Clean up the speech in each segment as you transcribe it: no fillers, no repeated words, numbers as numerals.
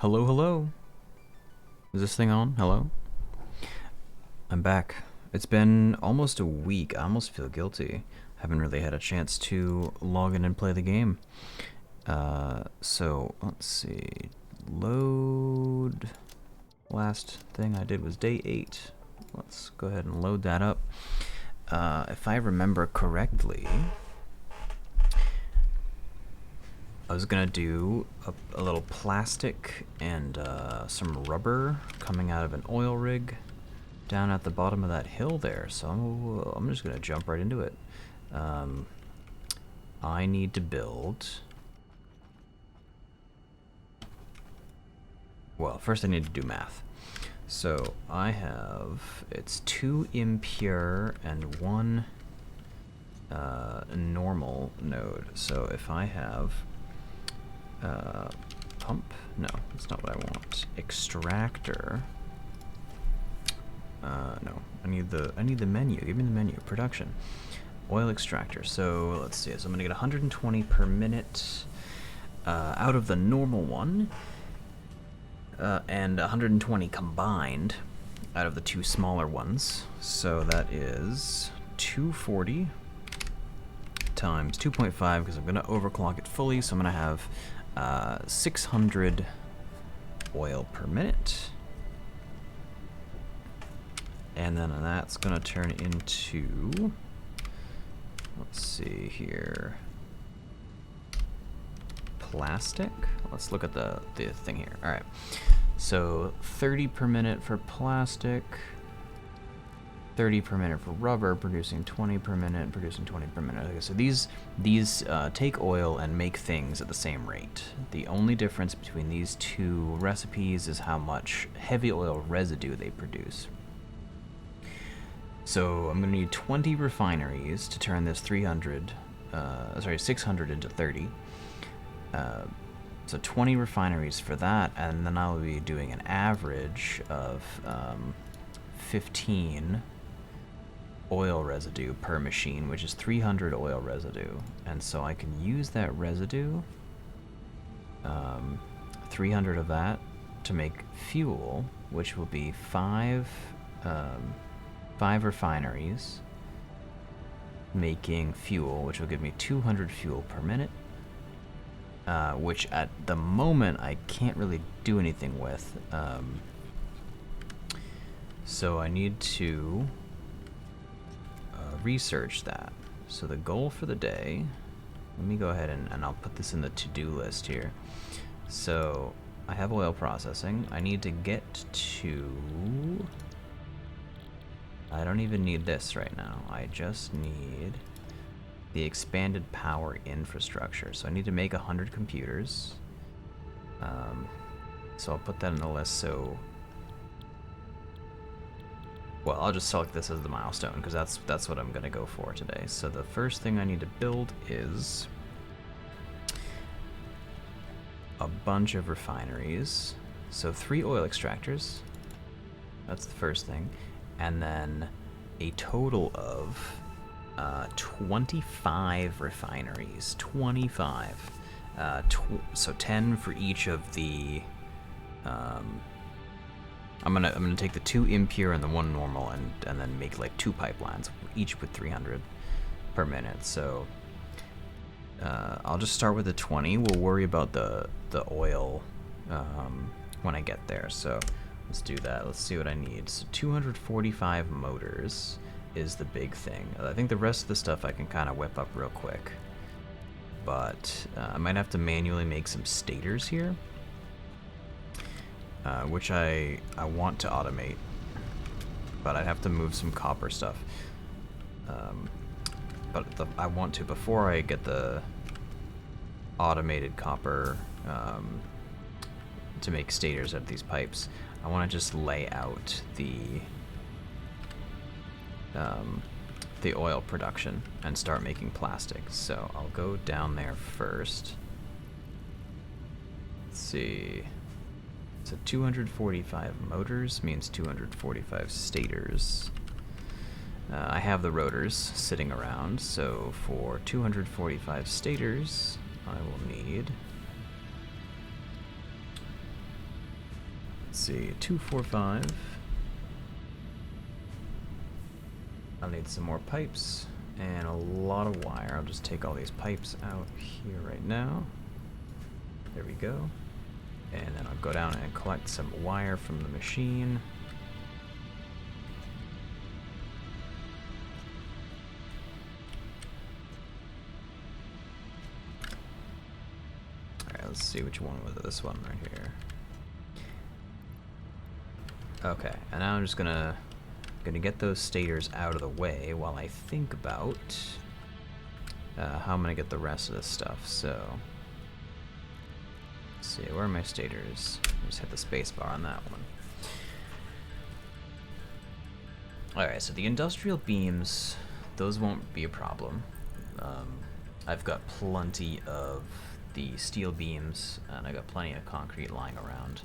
Hello, hello. Is this thing on? Hello? I'm back. It's been almost a week. I almost feel guilty. Haven't really had a chance to log in and play the game. So, let's see. Load. Last thing I did was day 8. Let's go ahead and load that up. If I remember correctly, I was gonna do a little plastic and some rubber coming out of an oil rig down at the bottom of that hill there. So I'm just gonna jump right into it. I need to build. Well, first I need to do math. So I have, it's 2 impure and 1 normal node. So if I have pump, no, that's not what I want. Extractor. No, I need the menu. Give me the menu. Production. Oil extractor. So let's see. So I'm gonna get 120 per minute out of the normal one. And 120 combined out of the 2 smaller ones. So that is 240 times 2.5, because I'm going to overclock it fully. So I'm going to have 600 oil per minute. And then that's going to turn into, let's see here, plastic. Let's look at the thing here. All right, so 30 per minute for plastic, 30 per minute for rubber, producing 20 per minute, producing 20 per minute. Okay, so these take oil and make things at the same rate. The only difference between these 2 recipes is how much heavy oil residue they produce. So I'm gonna need 20 refineries to turn this 600 into 30. So 20 refineries for that, and then I'll be doing an average of 15 oil residue per machine, which is 300 oil residue. And so I can use that residue, 300 of that, to make fuel, which will be 5 refineries making fuel, which will give me 200 fuel per minute. Which at the moment I can't really do anything with. So I need to research that. So the goal for the day, let me go ahead and I'll put this in the to-do list here. So I have oil processing. I need to get to, I don't even need this right now. I just need the expanded power infrastructure. So I need to make 100 computers. So I'll put that in the list. So, well, I'll just select this as the milestone because that's what I'm gonna go for today. So the first thing I need to build is a bunch of refineries. So 3 oil extractors. That's the first thing, and then a total of 25 refineries. 25. So 10 for each of the. I'm gonna take the 2 impure and the 1 normal, and then make like 2 pipelines, each with 300 per minute. So I'll just start with the 20. We'll worry about the oil when I get there. So let's do that. Let's see what I need. So 245 motors is the big thing. I think the rest of the stuff I can kind of whip up real quick, but I might have to manually make some stators here, which I want to automate, but I'd have to move some copper stuff. But I want to, before I get the automated copper to make stators out of these pipes, I want to just lay out the oil production and start making plastic. So I'll go down there first. Let's see. So 245 motors means 245 stators. I have the rotors sitting around, so for 245 stators, I will need let's see, 245. I'll need some more pipes and a lot of wire. I'll just take all these pipes out here right now. There we go. And then I'll go down and collect some wire from the machine. Alright, let's see which one was this one right here. Okay, and now I'm just gonna get those stators out of the way while I think about how I'm gonna get the rest of this stuff. So let's see, where are my stators? Just hit the space bar on that one. Alright, so the industrial beams, those won't be a problem. I've got plenty of the steel beams, and I got plenty of concrete lying around.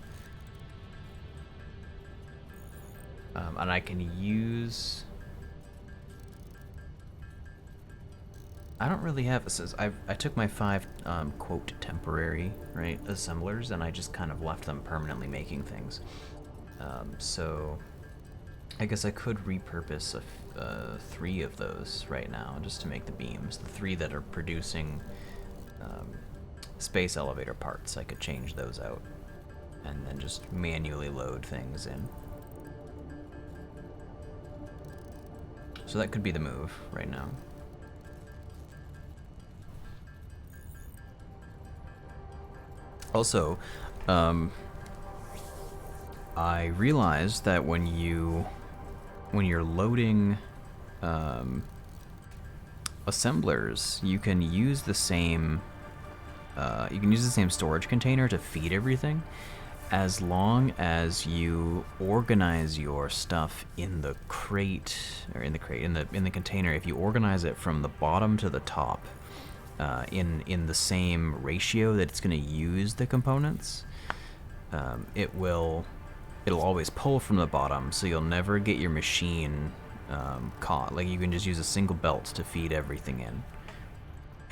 And I can use... I don't really have... It says I took my 5, quote, temporary, right, assemblers, and I just kind of left them permanently making things. So I guess I could repurpose 3 of those right now just to make the beams. The 3 that are producing space elevator parts, I could change those out and then just manually load things in. So that could be the move right now. Also, I realized that when you're loading assemblers, you can use the same storage container to feed everything, as long as you organize your stuff in the crate, or in the container. If you organize it from the bottom to the top, in the same ratio that it's going to use the components, it'll always pull from the bottom, so you'll never get your machine caught. Like, you can just use a single belt to feed everything in,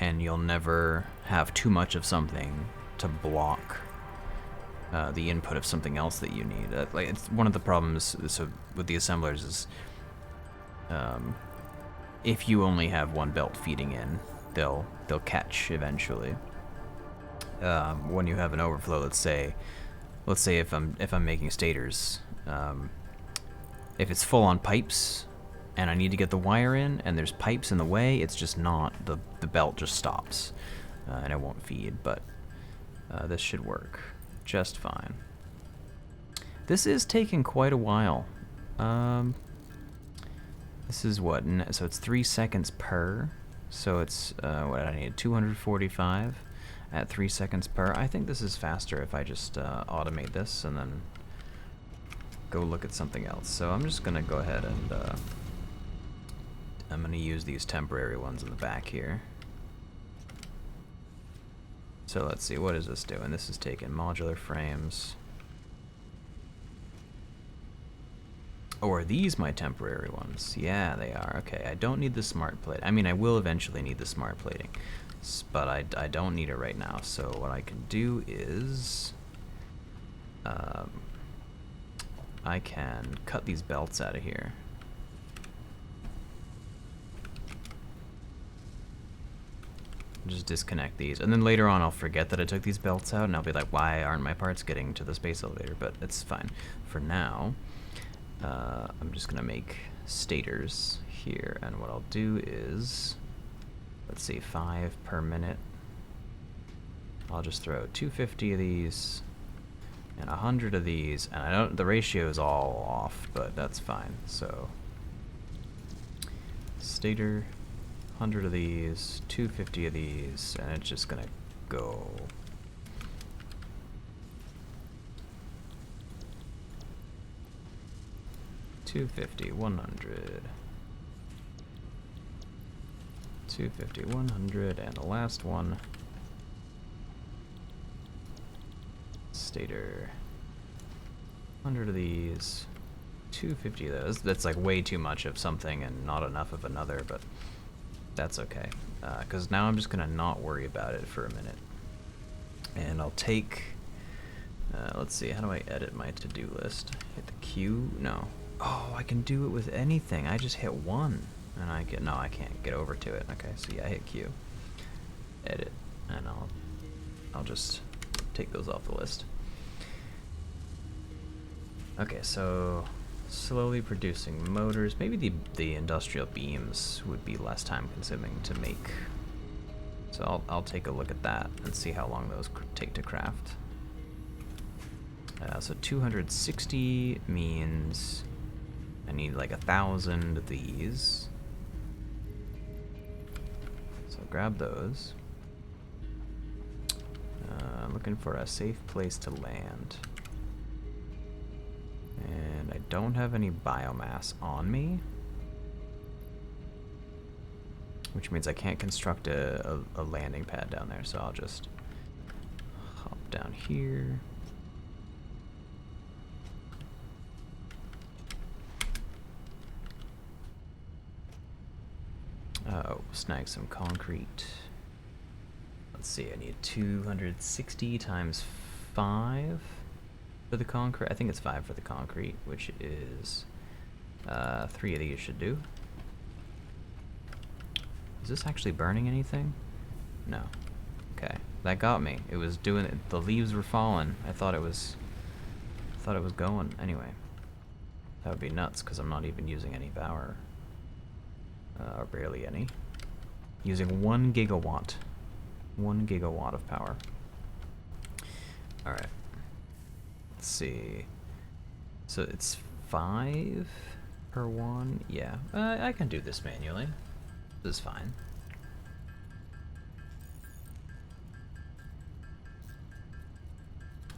and you'll never have too much of something to block the input of something else that you need. Like, it's one of the problems with the assemblers is if you only have one belt feeding in, they'll catch eventually. When you have an overflow, let's say if I'm making stators, if it's full on pipes and I need to get the wire in and there's pipes in the way, it's just not, the belt just stops and it won't feed. But this should work just fine. This is taking quite a while. This is what, so it's 3 seconds per. So it's, what I need, 245 at 3 seconds per. I think this is faster if I just automate this and then go look at something else. So I'm just gonna go ahead and I'm gonna use these temporary ones in the back here. So let's see, what is this doing? This is taking modular frames. Oh, are these my temporary ones? Yeah, they are. Okay, I don't need the smart plate. I mean, I will eventually need the smart plating, but I don't need it right now. So what I can do is I can cut these belts out of here. Just disconnect these, and then later on I'll forget that I took these belts out and I'll be like, why aren't my parts getting to the space elevator? But it's fine. For now, I'm just gonna make stators here, and what I'll do is, let's see, 5 per minute. I'll just throw 250 of these and 100 of these, and the ratio is all off, but that's fine. So stator, 100 of these, 250 of these, and it's just gonna go. $250, 100, 250, 100, and the last one, stator, 100 of these, 250 of those. That's like way too much of something and not enough of another, but that's okay, because now I'm just gonna not worry about it for a minute, and I'll take Let's see, how do I edit my to-do list? Hit the Q? No. Oh, I can do it with anything. I just hit 1. And I get, no, I can't get over to it. Okay, so yeah, I hit Q. Edit. And I'll just take those off the list. Okay, so slowly producing motors. Maybe the industrial beams would be less time consuming to make. So I'll take a look at that and see how long those take to craft. So 260 means I need like 1,000 of these. So grab those. Looking for a safe place to land. And I don't have any biomass on me, which means I can't construct a landing pad down there, so I'll just hop down here. Oh, snag some concrete. Let's see, I need 260 times 5 for the concrete. I think it's 5 for the concrete, which is 3 of these should do. Is this actually burning anything? No. Okay, that got me. It was doing it. The leaves were falling. I thought it was going. Anyway, that would be nuts because I'm not even using any power. Or barely any. Using 1 gigawatt. 1 gigawatt of power. Alright. Let's see. So it's 5 per 1? Yeah. I can do this manually. This is fine.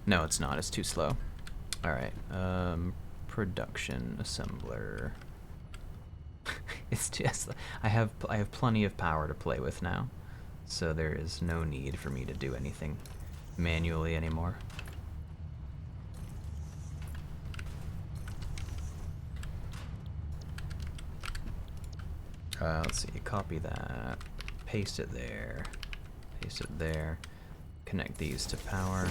No, it's not. It's too slow. Alright. Production assembler. It's just I have plenty of power to play with now, so there is no need for me to do anything manually anymore. Let's see, copy that, paste it there, connect these to power.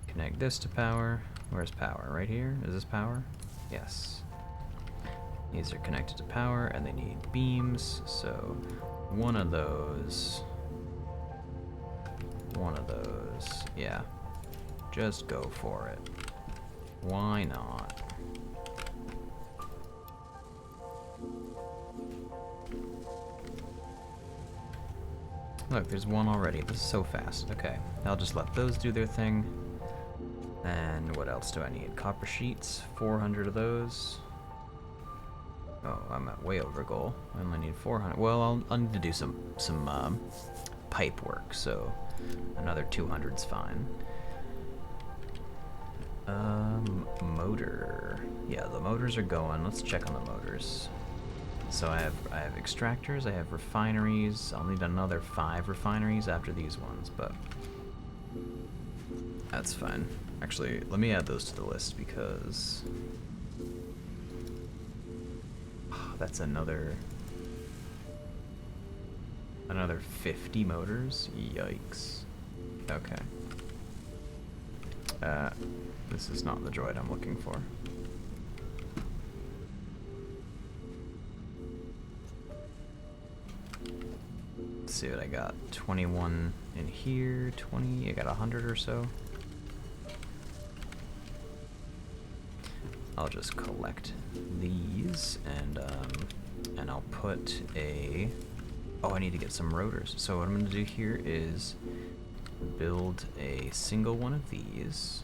Connect this to power. Where's power? Right here? Is this power? Yes. These are connected to power and they need beams, so one of those, yeah. Just go for it. Why not? Look, there's one already. This is so fast. Okay, I'll just let those do their thing. And what else do I need? Copper sheets, 400 of those. Oh, I'm at way over goal. I only need 400. Well, I'll need to do some pipe work, so another 200's fine. Motor. Yeah, the motors are going. Let's check on the motors. So I have extractors, I have refineries. I'll need another 5 refineries after these ones, but that's fine. Actually, let me add those to the list because that's another 50 motors. Yikes. Okay. This is not the droid I'm looking for. Let's see what I got. 21 in here, 20, I got 100 or so. I'll just collect these and I'll put a, oh, I need to get some rotors. So what I'm gonna do here is build a single one of these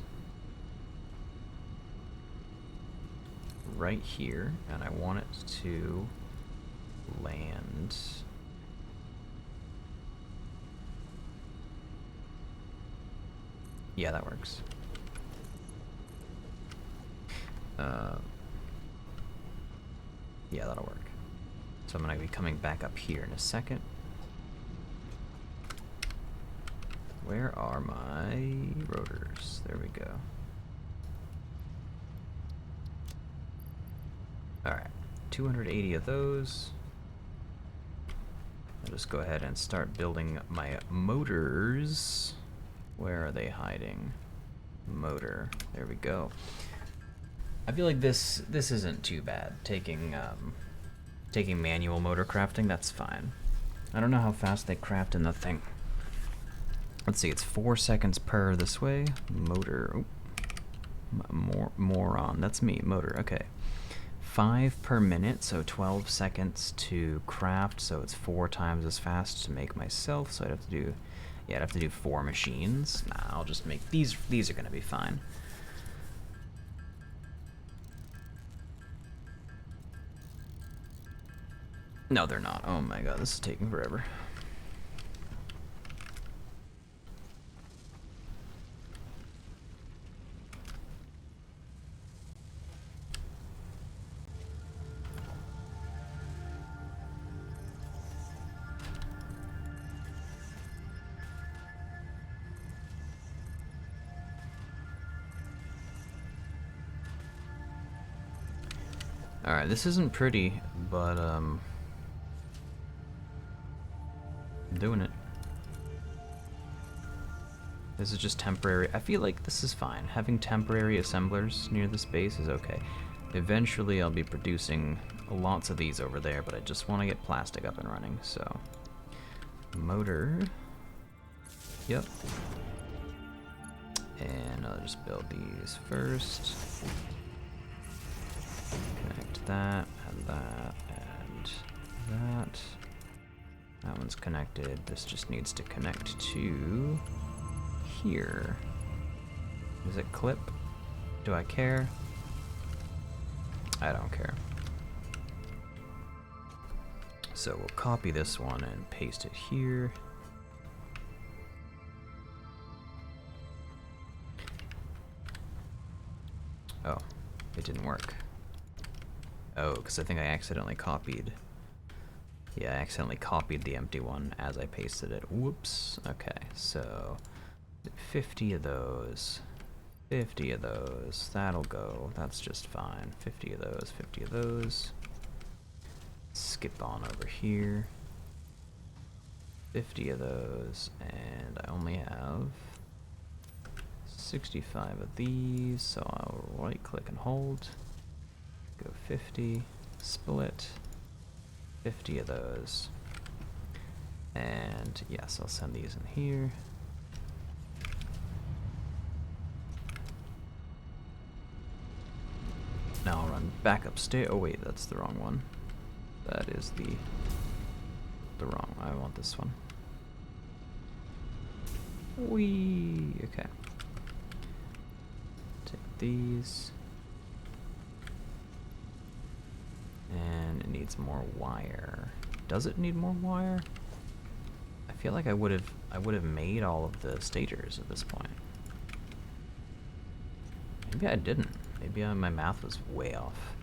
right here, and I want it to land yeah, that works. Yeah, that'll work. So I'm gonna be coming back up here in a second. Where are my rotors? There we go. Alright, 280 of those. I'll just go ahead and start building my motors. Where are they hiding? Motor. There we go. I feel like this isn't too bad. Taking manual motor crafting, that's fine. I don't know how fast they craft in the thing. Let's see, it's 4 seconds per this way. Motor. Oh. Moron. That's me. Motor. Okay. 5 per minute, so 12 seconds to craft, so it's 4 times as fast to make myself, so I'd have to do, yeah, I'd have to do 4 machines. Nah, I'll just make, these are gonna be fine. No, they're not. Oh my god, this is taking forever. Alright, this isn't pretty, but I'm doing it. This is just temporary. I feel like this is fine. Having temporary assemblers near this base is okay. Eventually I'll be producing lots of these over there, but I just want to get plastic up and running, so. Motor. Yep. And I'll just build these first. Connect that, and that, and that. That one's connected. This just needs to connect to here. Does it clip? Do I care? I don't care. So we'll copy this one and paste it here. Oh, it didn't work. Oh, because I think I accidentally copied. Yeah, I accidentally copied the empty one as I pasted it. Whoops. Okay, so 50 of those. 50 of those. That'll go. That's just fine. 50 of those. 50 of those. Skip on over here. 50 of those. And I only have 65 of these, so I'll right click and hold. Go 50. Split. 50 of those. And yes, I'll send these in here. Now I'll run back upstairs. Oh wait, that's the wrong one. That is the wrong one. I want this one. Whee! Okay. Take these. And it needs more wire. Does it need more wire? I feel like I would have made all of the stagers at this point. Maybe I didn't. Maybe my math was way off.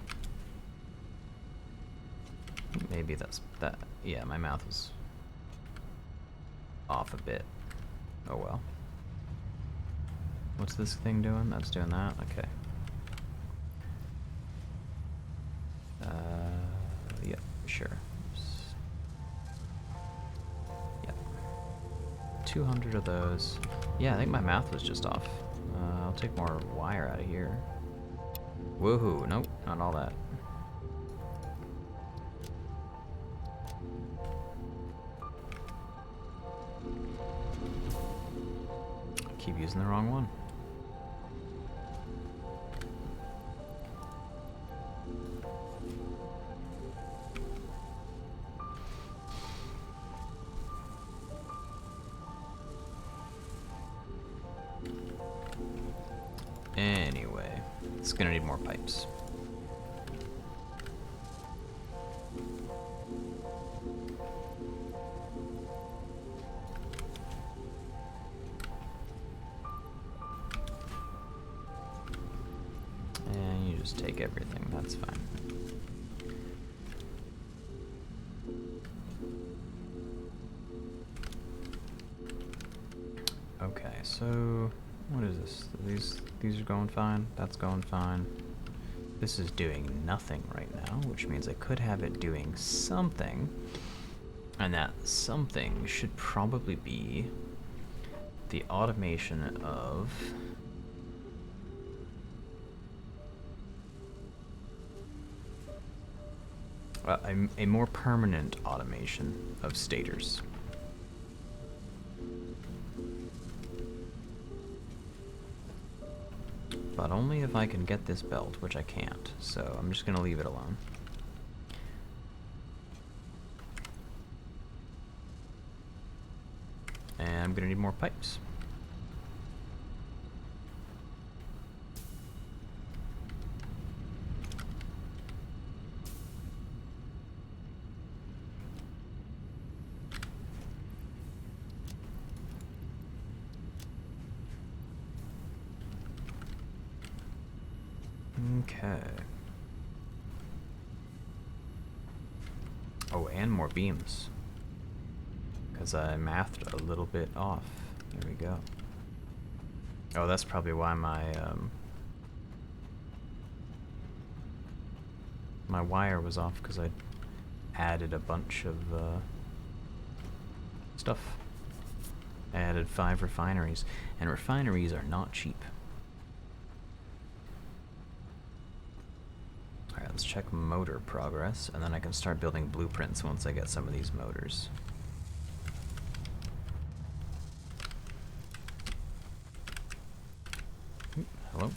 Maybe that's that. Yeah, my math was off a bit. Oh well. What's this thing doing? That's doing that? Okay. Yep, sure. Yep. 200 of those. Yeah, I think my math was just off. I'll take more wire out of here. Woohoo, nope, not all that. Keep using the wrong one. Anyway, it's gonna need more pipes. And you just take everything, that's fine. Okay, so what is this? These are going fine. That's going fine. This is doing nothing right now, which means I could have it doing something. And that something should probably be the automation of a more permanent automation of stators. But only if I can get this belt, which I can't, so I'm just gonna leave it alone. And I'm gonna need more pipes. Okay. Oh, and more beams. Because I mathed a little bit off. There we go. Oh, that's probably why my my wire was off, because I added a bunch of stuff. I added 5 refineries, and refineries are not cheap. Alright, let's check motor progress, and then I can start building blueprints once I get some of these motors. Hello?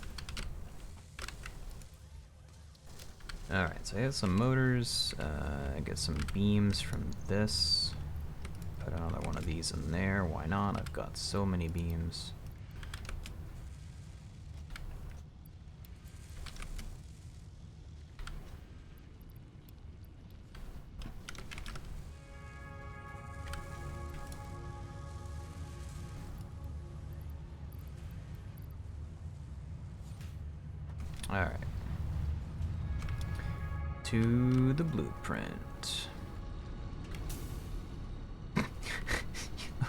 Alright, so I have some motors, I get some beams from this. Put another one of these in there, why not? I've got so many beams. Alright. To the blueprint.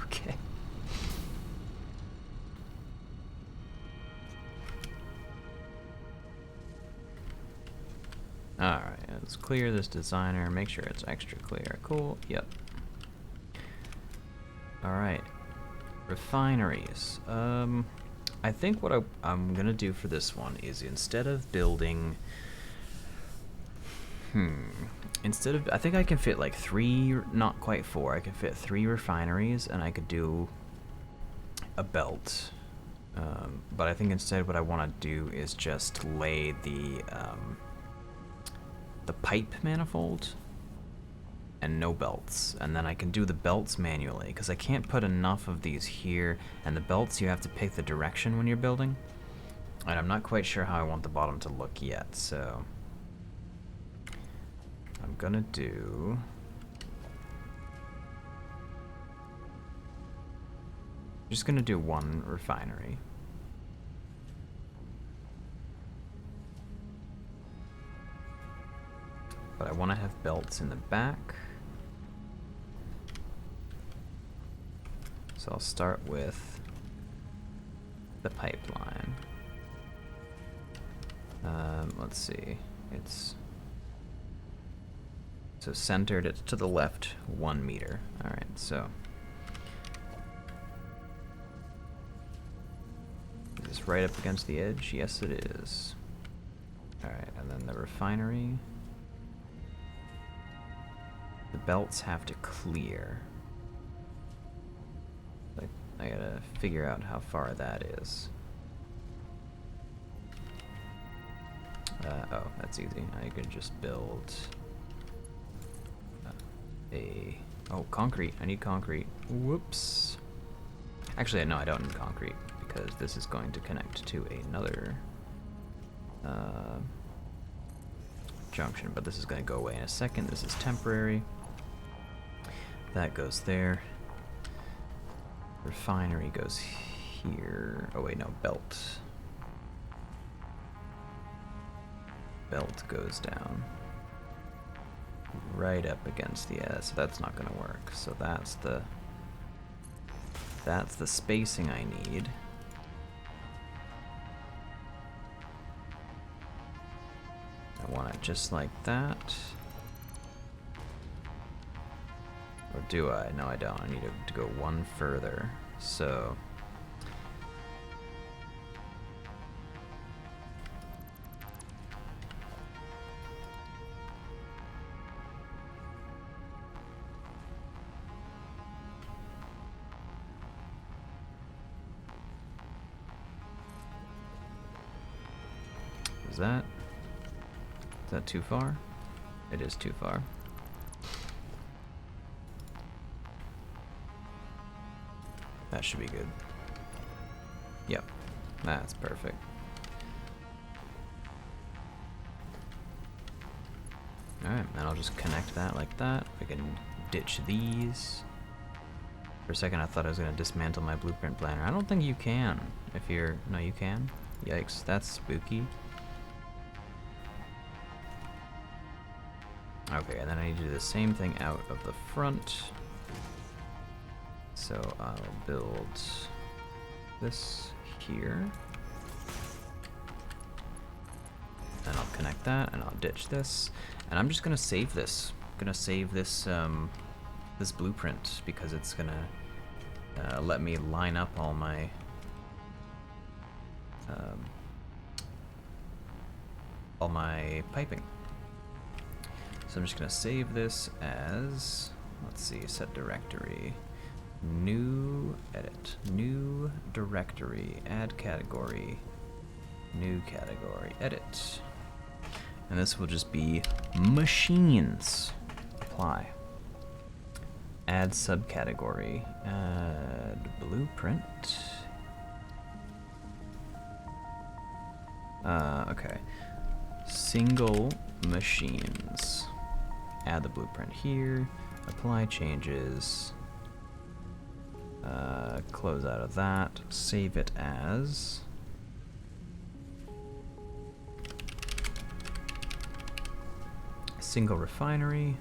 Okay. Alright, let's clear this designer, make sure it's extra clear. Cool, yep. Alright. Refineries. I think what I'm gonna do for this one is, instead of building... I think I can fit like 3, not quite 4, I can fit 3 refineries, and I could do a belt. But I think instead what I want to do is just lay the pipe manifold and no belts, and then I can do the belts manually, because I can't put enough of these here, and the belts you have to pick the direction when you're building, and I'm not quite sure how I want the bottom to look yet, so I'm gonna do just gonna do 1 refinery. But I want to have belts in the back. So I'll start with the pipeline. Let's see. It's so centered. It's to the left 1 meter. All right. So is this right up against the edge? Yes, it is. All right, and then the refinery. The belts have to clear. I gotta figure out how far that is. Oh, that's easy. I could just build oh, concrete. I need concrete. Whoops. Actually, no, I don't need concrete, because this is going to connect to another junction, but this is going to go away in a second. This is temporary. That goes there. Refinery goes here. Oh wait, no, belt. Belt goes down right up against the edge, so that's not gonna work. So that's the spacing I need. I want it just like that. Or do I? No, I don't. I need to go one further. So... Is that too far? It is too far. That should be good. Yep, that's perfect. Alright, and I'll just connect that like that. I can ditch these. For a second I thought I was going to dismantle my blueprint planner. I don't think you can. If you're... No, you can? Yikes, that's spooky. Okay, and then I need to do the same thing out of the front. So I'll build this here. And I'll connect that, and I'll ditch this. And I'm just gonna save this. I'm gonna save this this blueprint because it's gonna let me line up all my piping. So I'm just gonna save this as, let's see, set directory, new edit, new directory, add category, new category, edit. And this will just be machines. Apply. Add subcategory, add blueprint. Okay. Single machines. Add the blueprint here, apply changes, close out of that, save it as single refinery,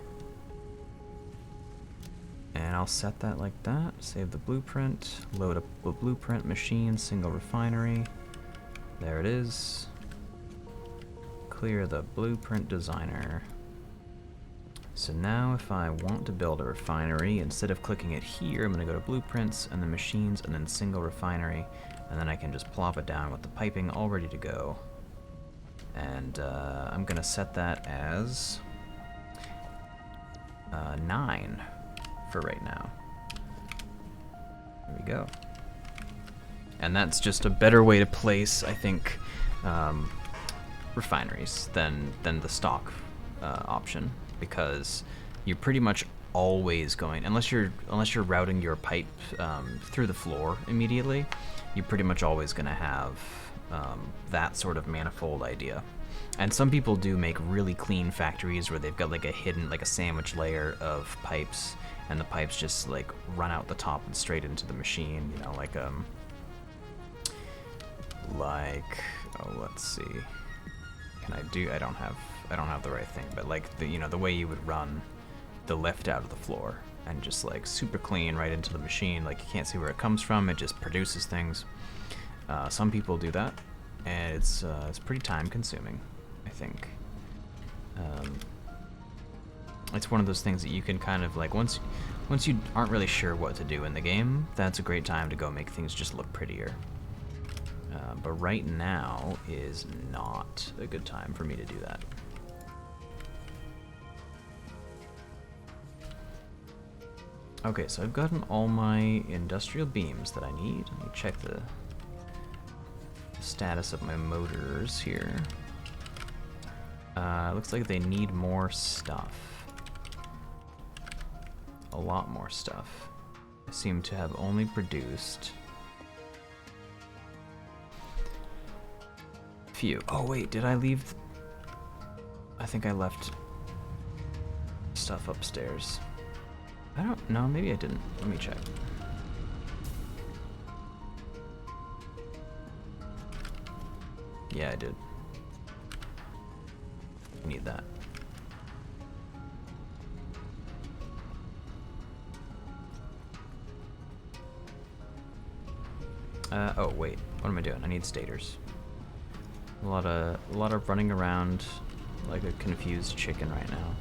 and I'll set that like that, save the blueprint, load up the blueprint machine, single refinery, there it is, clear the blueprint designer. So now if I want to build a refinery, instead of clicking it here, I'm going to go to blueprints and then machines and then single refinery, and then I can just plop it down with the piping all ready to go. And I'm going to set that as 9 for right now. There we go. And that's just a better way to place, I think, refineries than the stock option. Because you're pretty much always going, unless you're routing your pipe through the floor immediately, you're pretty much always going to have that sort of manifold idea. And some people do make really clean factories where they've got like a hidden, like a sandwich layer of pipes, and the pipes just like run out the top and straight into the machine. You know, like oh, let's see. Can I do? I don't have the right thing, but like the way you would run the lift out of the floor and just like super clean right into the machine, like you can't see where it comes from, it just produces things. Some people do that, and it's pretty time consuming, I think. It's one of those things that you can kind of like once you aren't really sure what to do in the game, that's a great time to go make things just look prettier. But right now is not a good time for me to do that. Okay, so I've gotten all my industrial beams that I need. Let me check the status of my motors here. Looks like they need more stuff. A lot more stuff. I seem to have only produced few. Oh wait, did I leave? I think I left stuff upstairs. I don't know, maybe I didn't. Let me check. Yeah, I did. I need that. Oh wait, what am I doing? I need stators. A lot of running around like a confused chicken right now.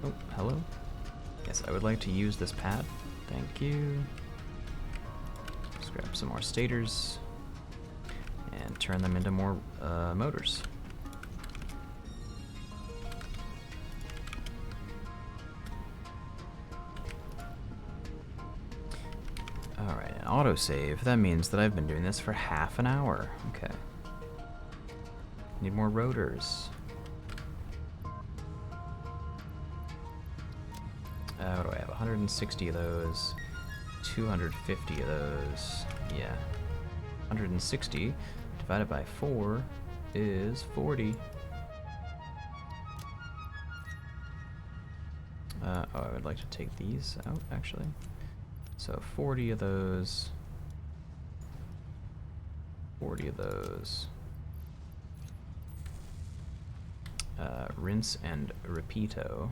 Oh, hello? Yes, I would like to use this pad. Thank you. Let's grab some more stators and turn them into more motors. Alright, an autosave. That means that I've been doing this for half an hour. Okay. Need more rotors. What do I have? 160 of those. 250 of those. Yeah. 160 divided by 4 is 40. Oh, I would like to take these out, actually. So 40 of those. 40 of those. Rinse and repeato.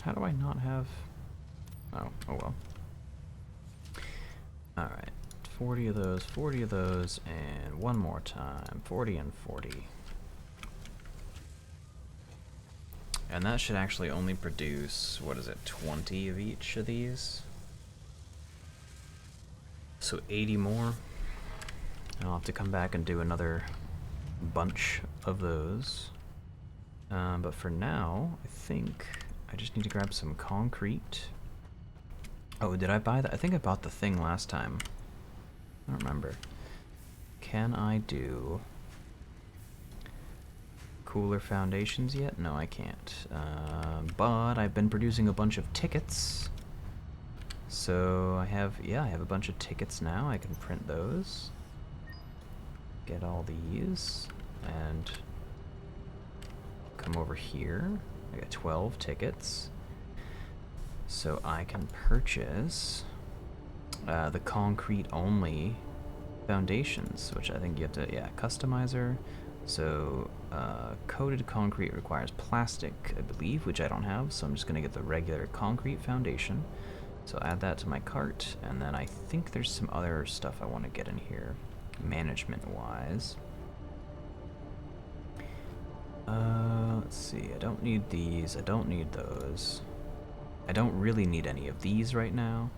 How do I not have... Oh well. Alright, 40 of those, and one more time. 40 and 40. And that should actually only produce, what is it, 20 of each of these? So 80 more. And I'll have to come back and do another bunch of those. But for now, I think I just need to grab some concrete. Oh, did I buy that? I think I bought the thing last time. I don't remember. Can I do cooler foundations yet? No, I can't. But I've been producing a bunch of tickets. So I have a bunch of tickets now. I can print those. Get all these and come over here. I got 12 tickets. So I can purchase the concrete only foundations, which I think you have to, customizer. So coated concrete requires plastic, I believe, which I don't have, so I'm just gonna get the regular concrete foundation. So add that to my cart, and then I think there's some other stuff I want to get in here, management-wise. Let's see, I don't need these, I don't need those. I don't really need any of these right now.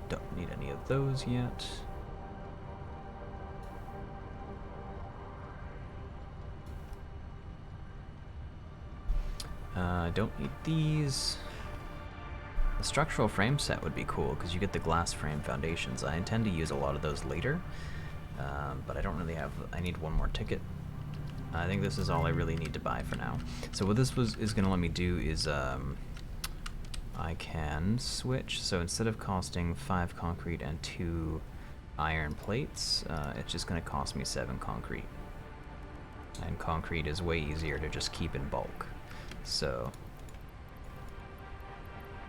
Don't need any of those yet. I don't need these. The structural frame set would be cool because you get the glass frame foundations. I intend to use a lot of those later, but I don't really have. I need one more ticket. I think this is all I really need to buy for now. So what this is going to let me do is I can switch. So instead of costing 5 concrete and 2 iron plates, it's just going to cost me 7 concrete. And concrete is way easier to just keep in bulk. So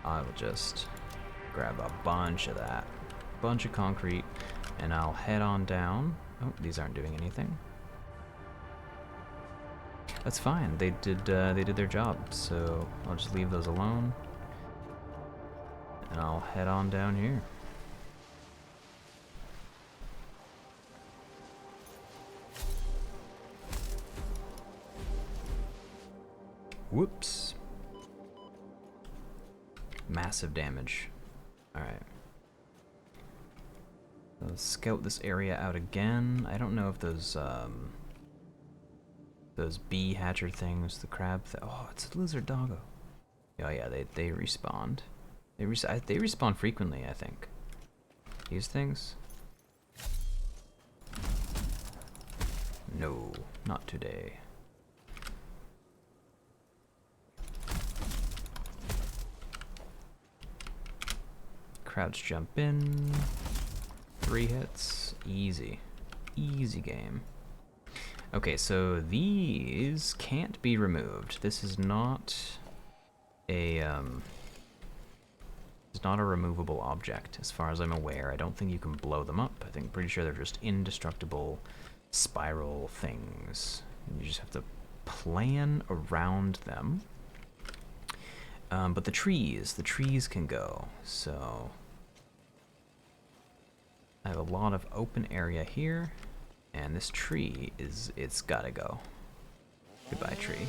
I will just grab a bunch of that, bunch of concrete, and I'll head on down. Oh, these aren't doing anything. That's fine. They did their job. So I'll just leave those alone, and I'll head on down here. Whoops. Massive damage. Alright. Let's scout this area out again. I don't know if those bee hatcher things, the crab oh, it's a lizard doggo. Oh yeah, they respawned. They respawn frequently, I think. These things? No, not today. Crouch jump in. 3 hits. Easy. Easy game. Okay, so these can't be removed. This is not a it's not a removable object, as far as I'm aware. I don't think you can blow them up. I think pretty sure they're just indestructible spiral things. You just have to plan around them. But the trees can go. So I have a lot of open area here, and this tree it's gotta go. Goodbye, tree.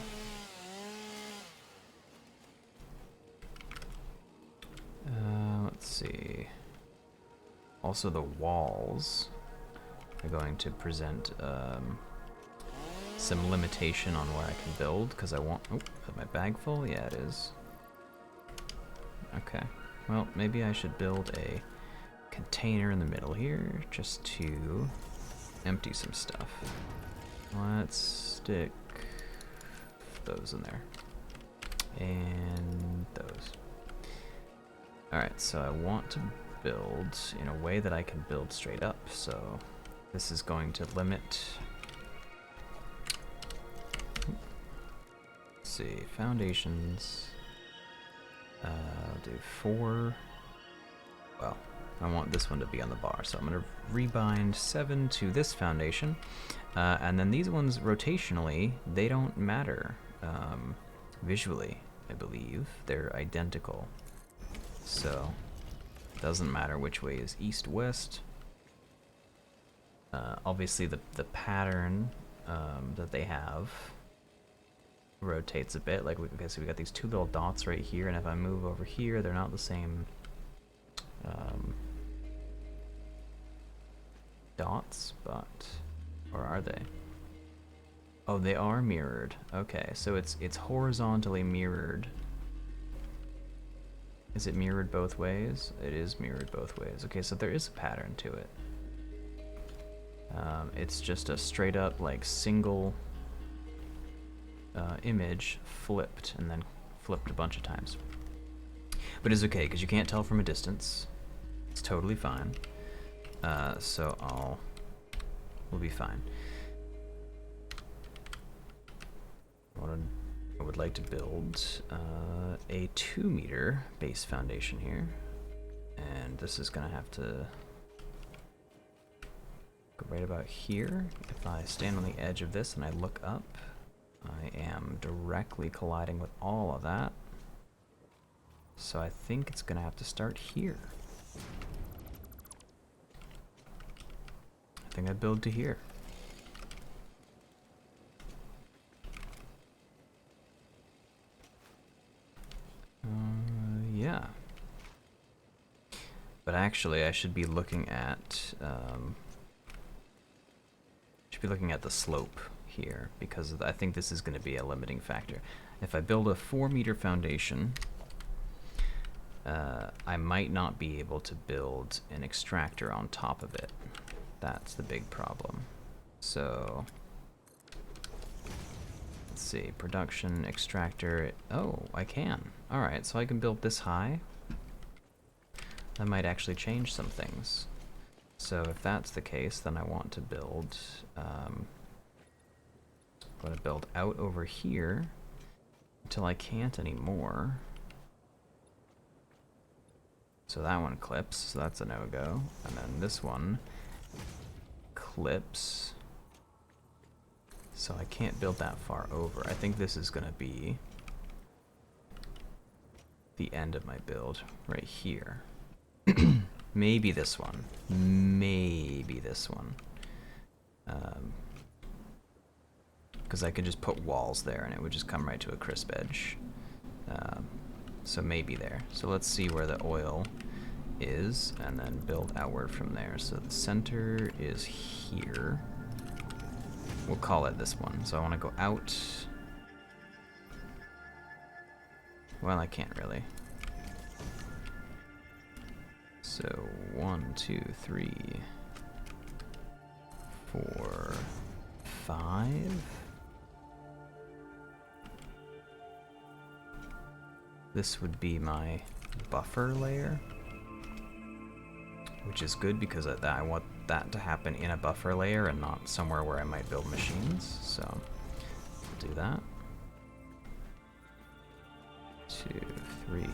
Let's see. Also, the walls are going to present some limitation on what I can build, because I want... Oh, is my bag full? Yeah, it is. Okay. Well, maybe I should build a container in the middle here, just to empty some stuff. Let's stick those in there. And those. Alright, so I want to build in a way that I can build straight up, so this is going to limit... Let's see, foundations. I'll do 4. Well, I want this one to be on the bar, so I'm going to rebind 7 to this foundation. And then these ones, rotationally, they don't matter visually, I believe. They're identical. So, it doesn't matter which way is east-west. Obviously, the pattern that they have rotates a bit. Like, okay, so we got these 2 little dots right here, and if I move over here, they're not the same dots, but... Or are they? Oh, they are mirrored. Okay, so it's horizontally mirrored. Is it mirrored both ways? It is mirrored both ways. Okay, so there is a pattern to it. It's just a straight up, like, single image flipped, and then flipped a bunch of times. But it's okay, because you can't tell from a distance. It's totally fine. So we'll be fine. I would like to build a 2-meter base foundation here, and this is gonna have to go right about here. If I stand on the edge of this and I look up, I am directly colliding with all of that. So I think it's gonna have to start here. I think I build to here. Yeah. But actually, I should be looking at the slope here, because I think this is going to be a limiting factor. If I build a 4-meter foundation, I might not be able to build an extractor on top of it. That's the big problem. So let's see, production, extractor. Oh, I can. Alright, so I can build this high. That might actually change some things. So if that's the case, then I want to build, I'm going to build out over here until I can't anymore. So that one clips, so that's a no-go. And then this one clips. So I can't build that far over. I think this is going to be the end of my build right here. Maybe this one. Maybe this one. Because I could just put walls there and it would just come right to a crisp edge. So maybe there. So let's see where the oil is and then build outward from there. So the center is here. We'll call it this one. So I want to go out. Well, I can't really. So 1, 2, 3, 4, 5. This would be my buffer layer, which is good because I want that to happen in a buffer layer and not somewhere where I might build machines. So we'll do that. 2, 3,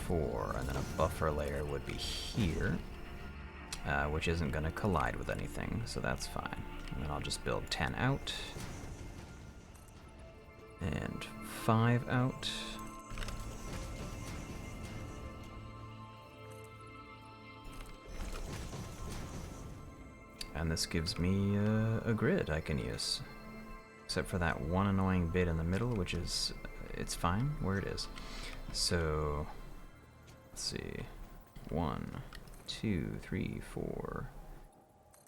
4, and then a buffer layer would be here, which isn't going to collide with anything, so that's fine. And then I'll just build 10 out, and 5 out. And this gives me a grid I can use. Except for that one annoying bit in the middle, which is, it's fine where it is. So, let's see. 1, 2, 3, 4,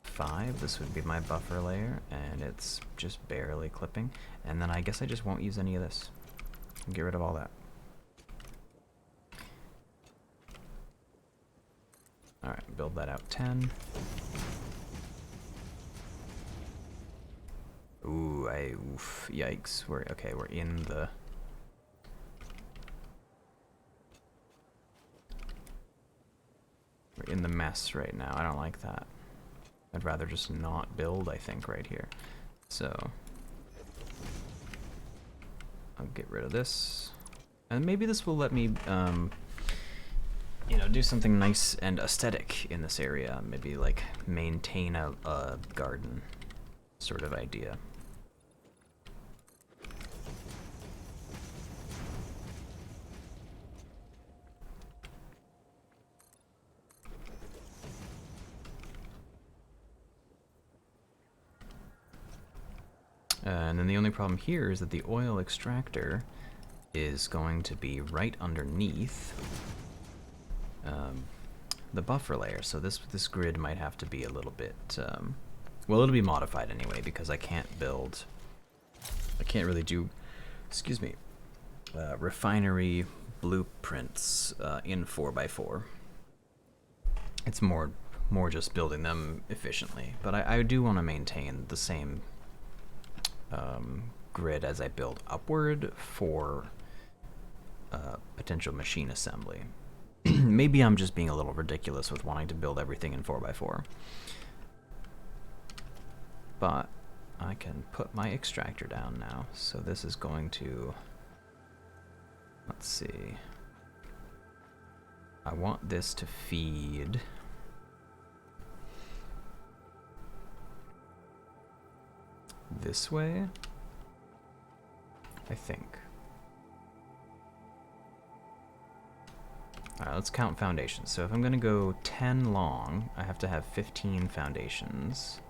5. This would be my buffer layer, and it's just barely clipping. And then I guess I just won't use any of this. Get rid of all that. Alright, build that out 10. Ooh, oof, yikes. We're in the... We're in the mess right now. I don't like that. I'd rather just not build, I think, right here. So... I'll get rid of this. And maybe this will let me, you know, do something nice and aesthetic in this area. Maybe, like, maintain a garden sort of idea. And then the only problem here is that the oil extractor is going to be right underneath the buffer layer. So this grid might have to be a little bit, well, it'll be modified anyway, because I can't really do, excuse me, refinery blueprints in 4x4. It's more just building them efficiently, but I do want to maintain the same grid as I build upward for potential machine assembly. Maybe I'm just being a little ridiculous with wanting to build everything in 4x4. But I can put my extractor down now. So this is going to, let's see. I want this to feed this way, I think. Alright, let's count foundations. So if I'm going to go 10 long, I have to have 15 foundations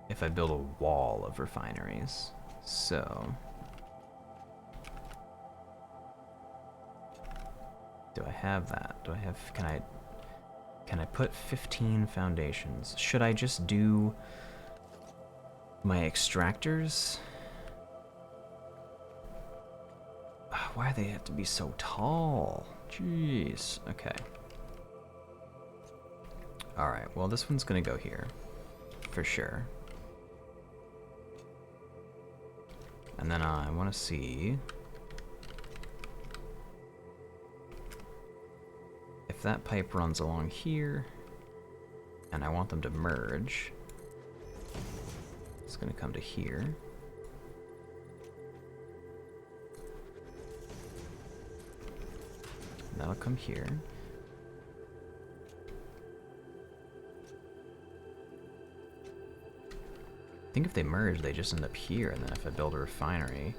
if I build a wall of refineries. So, do I have that? Do I have, can I put 15 foundations? Should I just do my extractors? Why do they have to be so tall? Jeez. Okay. Alright, well this one's gonna go here. For sure. And then I want to see if that pipe runs along here, and I want them to merge. It's going to come to here. And that'll come here. I think if they merge, they just end up here, and then if I build a refinery,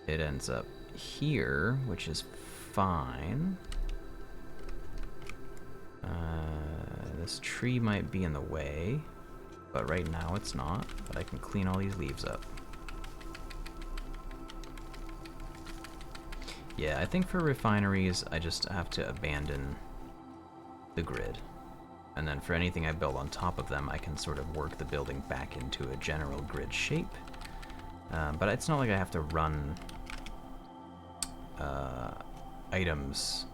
it ends up here, which is fine. This tree might be in the way, but right now it's not. But I can clean all these leaves up. Yeah, I think for refineries, I just have to abandon the grid. And then for anything I build on top of them, I can sort of work the building back into a general grid shape. But it's not like I have to run items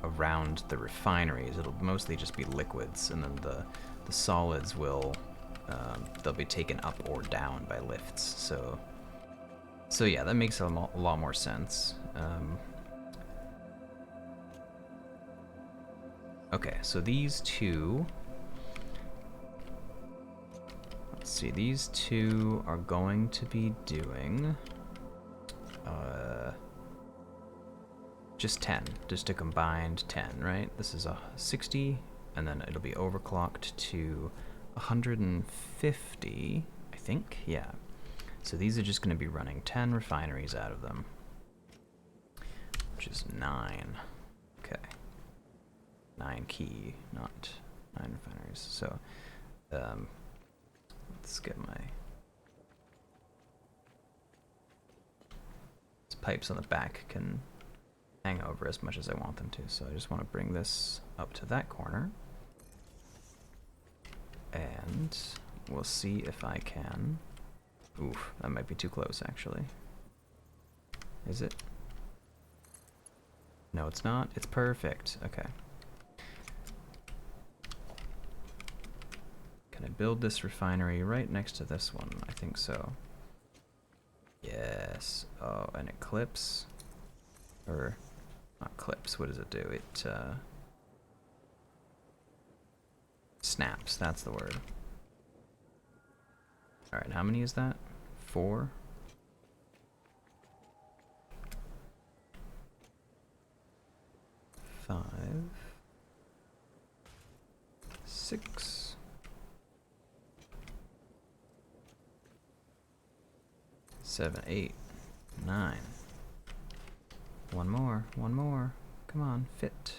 around the refineries. It'll mostly just be liquids, and then the solids will, they'll be taken up or down by lifts. So yeah, that makes a lot more sense. Okay, so these two see, these two are going to be doing just 10, just a combined 10, right? This is a 60, and then it'll be overclocked to 150, I think, yeah. So these are just going to be running 10 refineries out of them, which is 9. Okay, 9 key, not 9 refineries. So let's get my pipes on the back can hang over as much as I want them to. So I just want to bring this up to that corner, and we'll see if I can. Oof, that might be too close actually. Is it? No, it's not. It's perfect. Okay. Can I build this refinery right next to this one? I think so. Yes. Oh, and it clips. Or, not clips. What does it do? It snaps. That's the word. Alright, how many is that? 4? 5, 6, 7, 8, 9. One more, one more. Come on, fit.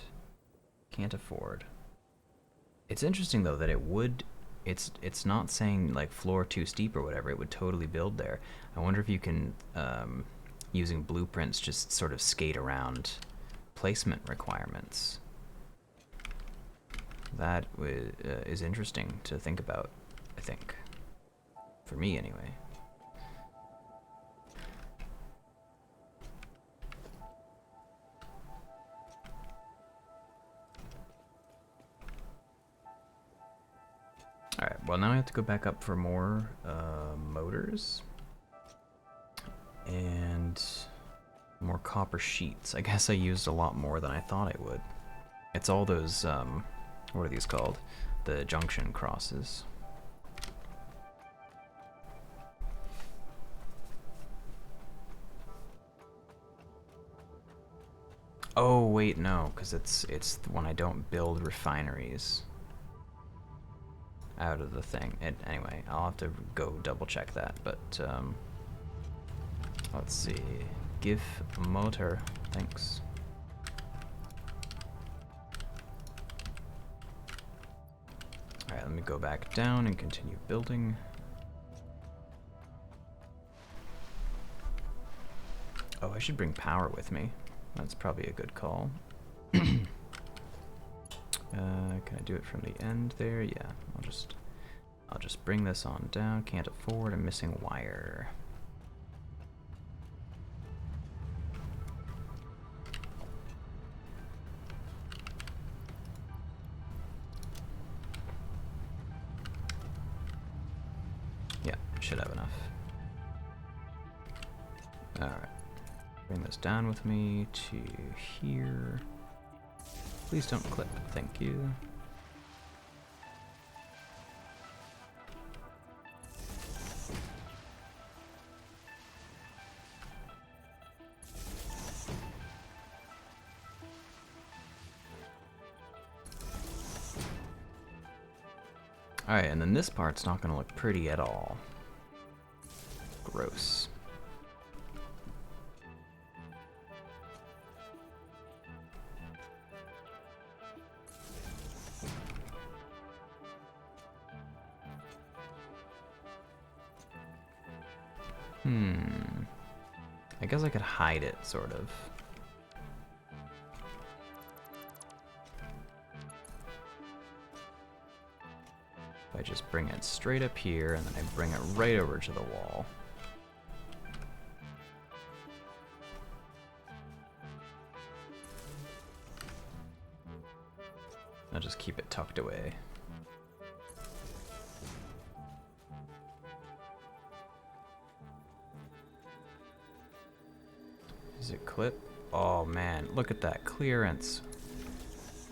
Can't afford. It's interesting though that it would. It's not saying like floor too steep or whatever. It would totally build there. I wonder if you can, using blueprints, just sort of skate around placement requirements. That is interesting to think about, I think. For me, anyway. Alright, well now I have to go back up for more motors. And more copper sheets. I guess I used a lot more than I thought I would. It's all those, what are these called? The junction crosses. Oh wait, no, because it's when I don't build refineries out of the thing. Anyway, I'll have to go double check that, but let's see. Give motor, thanks. Alright, let me go back down and continue building. Oh, I should bring power with me. That's probably a good call. Can I do it from the end there? Yeah, I'll just bring this on down. Can't afford a missing wire. Yeah, should have enough. All right, bring this down with me to here. Please don't clip. Thank you. Alright, and then this part's not going to look pretty at all. Gross. I guess I could hide it, sort of. If I just bring it straight up here, and then I bring it right over to the wall. I'll just keep it tucked away. Does it clip? Oh man, look at that clearance.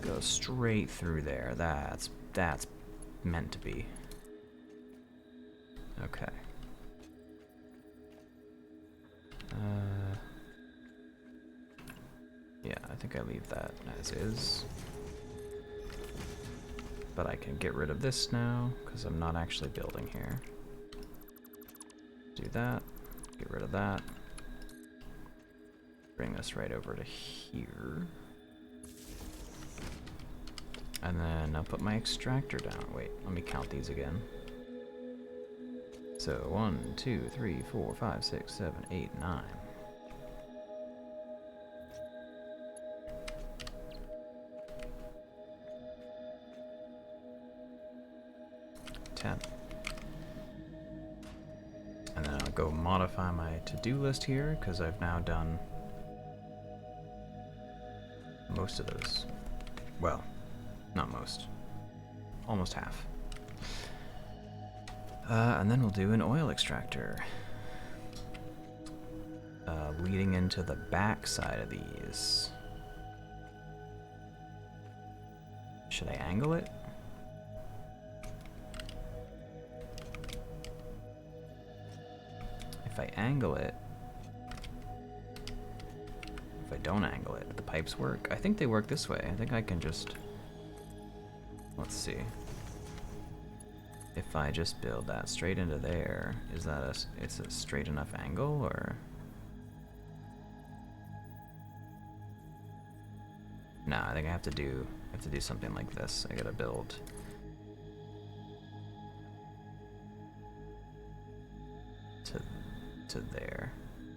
Goes straight through there. That's meant to be. Okay. Yeah, I think I leave that as is. But I can get rid of this now, because I'm not actually building here. Do that, get rid of that. Bring this right over to here. And then I'll put my extractor down. Wait, let me count these again. So 1, 2, 3, 4, 5, 6, 7, 8, 9. 10. And then I'll go modify my to-do list here, because I've now done most of those. Well, not most. Almost half. And then we'll do an oil extractor. Leading into the back side of these. Should I angle it? If I angle it, if I don't angle it, the pipes work? I think they work this way. I think I can just, let's see. If I just build that straight into there, is that it's a straight enough angle, or? No, I think I have to do something like this. I gotta build to there,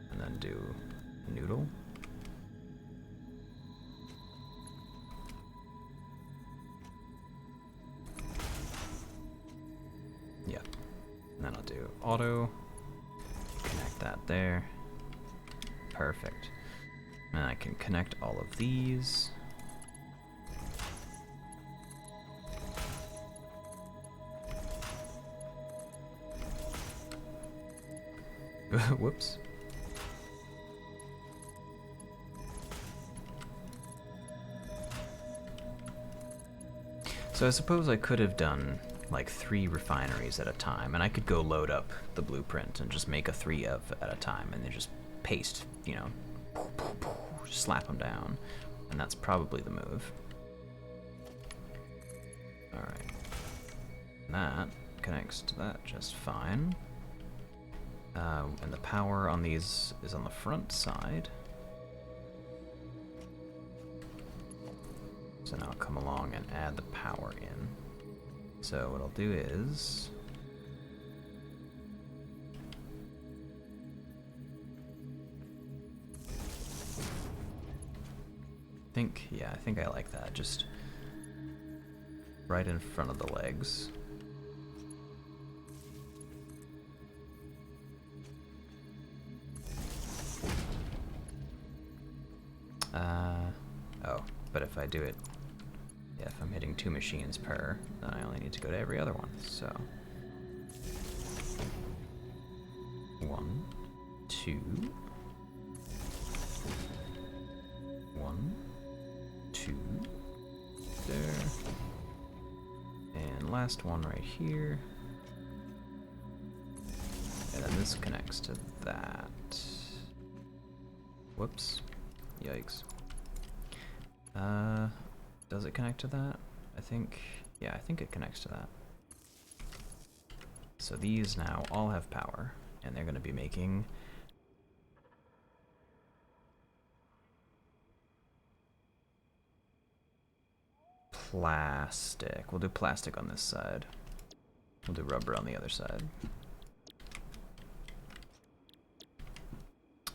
and then do noodle. Yep. And then I'll do auto, connect that there. Perfect. And I can connect all of these. Whoops. So I suppose I could have done like 3 refineries at a time, and I could go load up the blueprint and just make a 3 of at a time, and then just paste, you know, slap them down, and that's probably the move. Alright. That connects to that just fine. And the power on these is on the front side. So now I'll come along and add the power in. So what I'll do is, I think I like that, just right in front of the legs. Oh, but if I do it, yeah, if I'm hitting 2 machines per, then I only need to go to every other one, so. 1, 2. 1, 2. There. And last one right here. And then this connects to that. Whoops. Yikes. Does it connect to that? I think it connects to that. So these now all have power, and they're going to be making plastic. We'll do plastic on this side. We'll do rubber on the other side.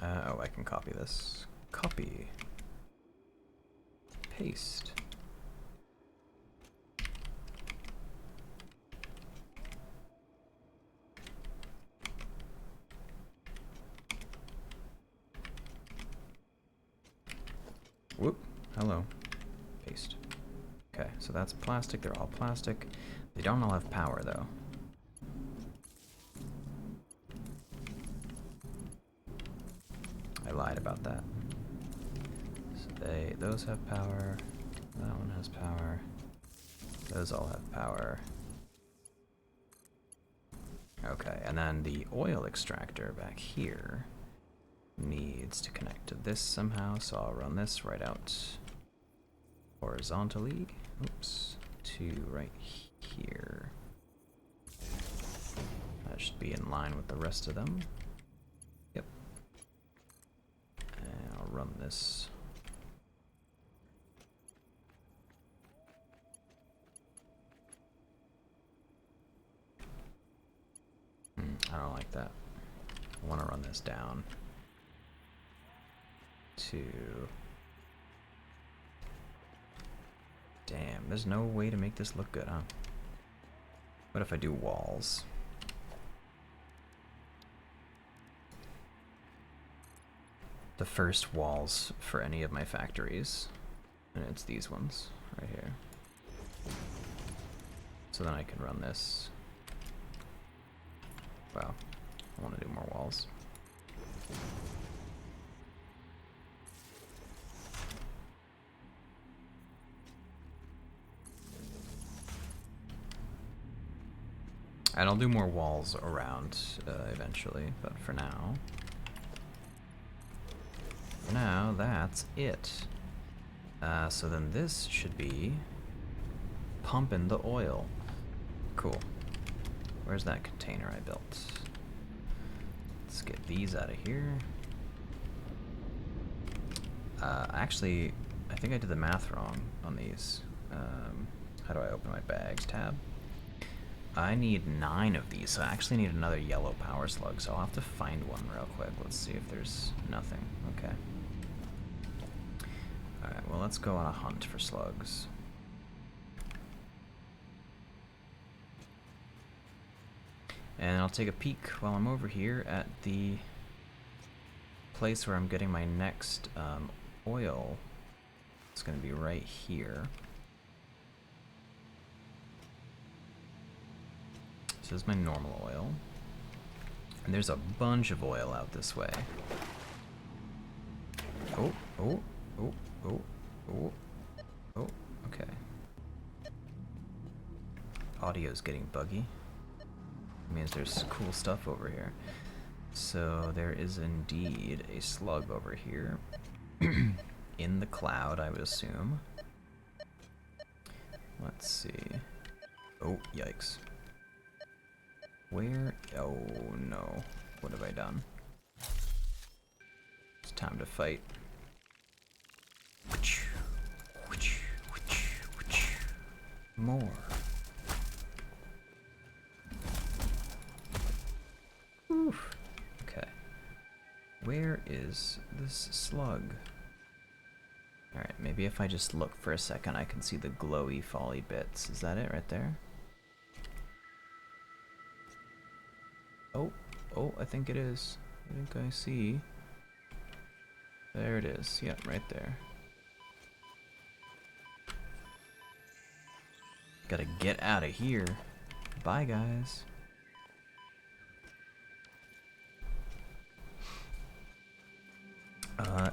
Oh, I can copy this. Copy. Paste. Whoop. Hello. Paste. Okay, so that's plastic. They're all plastic. They don't all have power, though. I lied about that. So those have power. That one has power. Those all have power. Okay, and then the oil extractor back here needs to connect to this somehow, so I'll run this right out horizontally. Oops, to right here. That should be in line with the rest of them. Yep. And I'll run this. I don't like that. I want to run this down to... Damn, there's no way to make this look good, huh? What if I do walls? The first walls for any of my factories. And it's these ones right here. So then I can run this. Wow, I want to do more walls. And I'll do more walls around eventually, but for now, that's it. So then this should be pumping the oil. Cool. Where's that container I built? Let's get these out of here. Actually, I think I did the math wrong on these. How do I open my bags tab? I need 9 of these, so I actually need another yellow power slug, so I'll have to find one real quick. Let's see if there's nothing. Okay. Alright, well, let's go on a hunt for slugs. And I'll take a peek while I'm over here at the place where I'm getting my next oil. It's going to be right here. So this is my normal oil. And there's a bunch of oil out this way. Oh, oh, oh, oh, oh, oh, okay. Audio's getting buggy. Means there's cool stuff over here. So there is indeed a slug over here. In the cloud, I would assume. Let's see. Oh, yikes. Where? Oh no. What have I done? It's time to fight. More. Oof. Okay. Where is this slug? Alright, maybe if I just look for a second I can see the glowy folly bits. Is that it right there? Oh, oh, I think it is. I think I see. There it is. Yep, right there. Gotta get out of here. Bye, guys.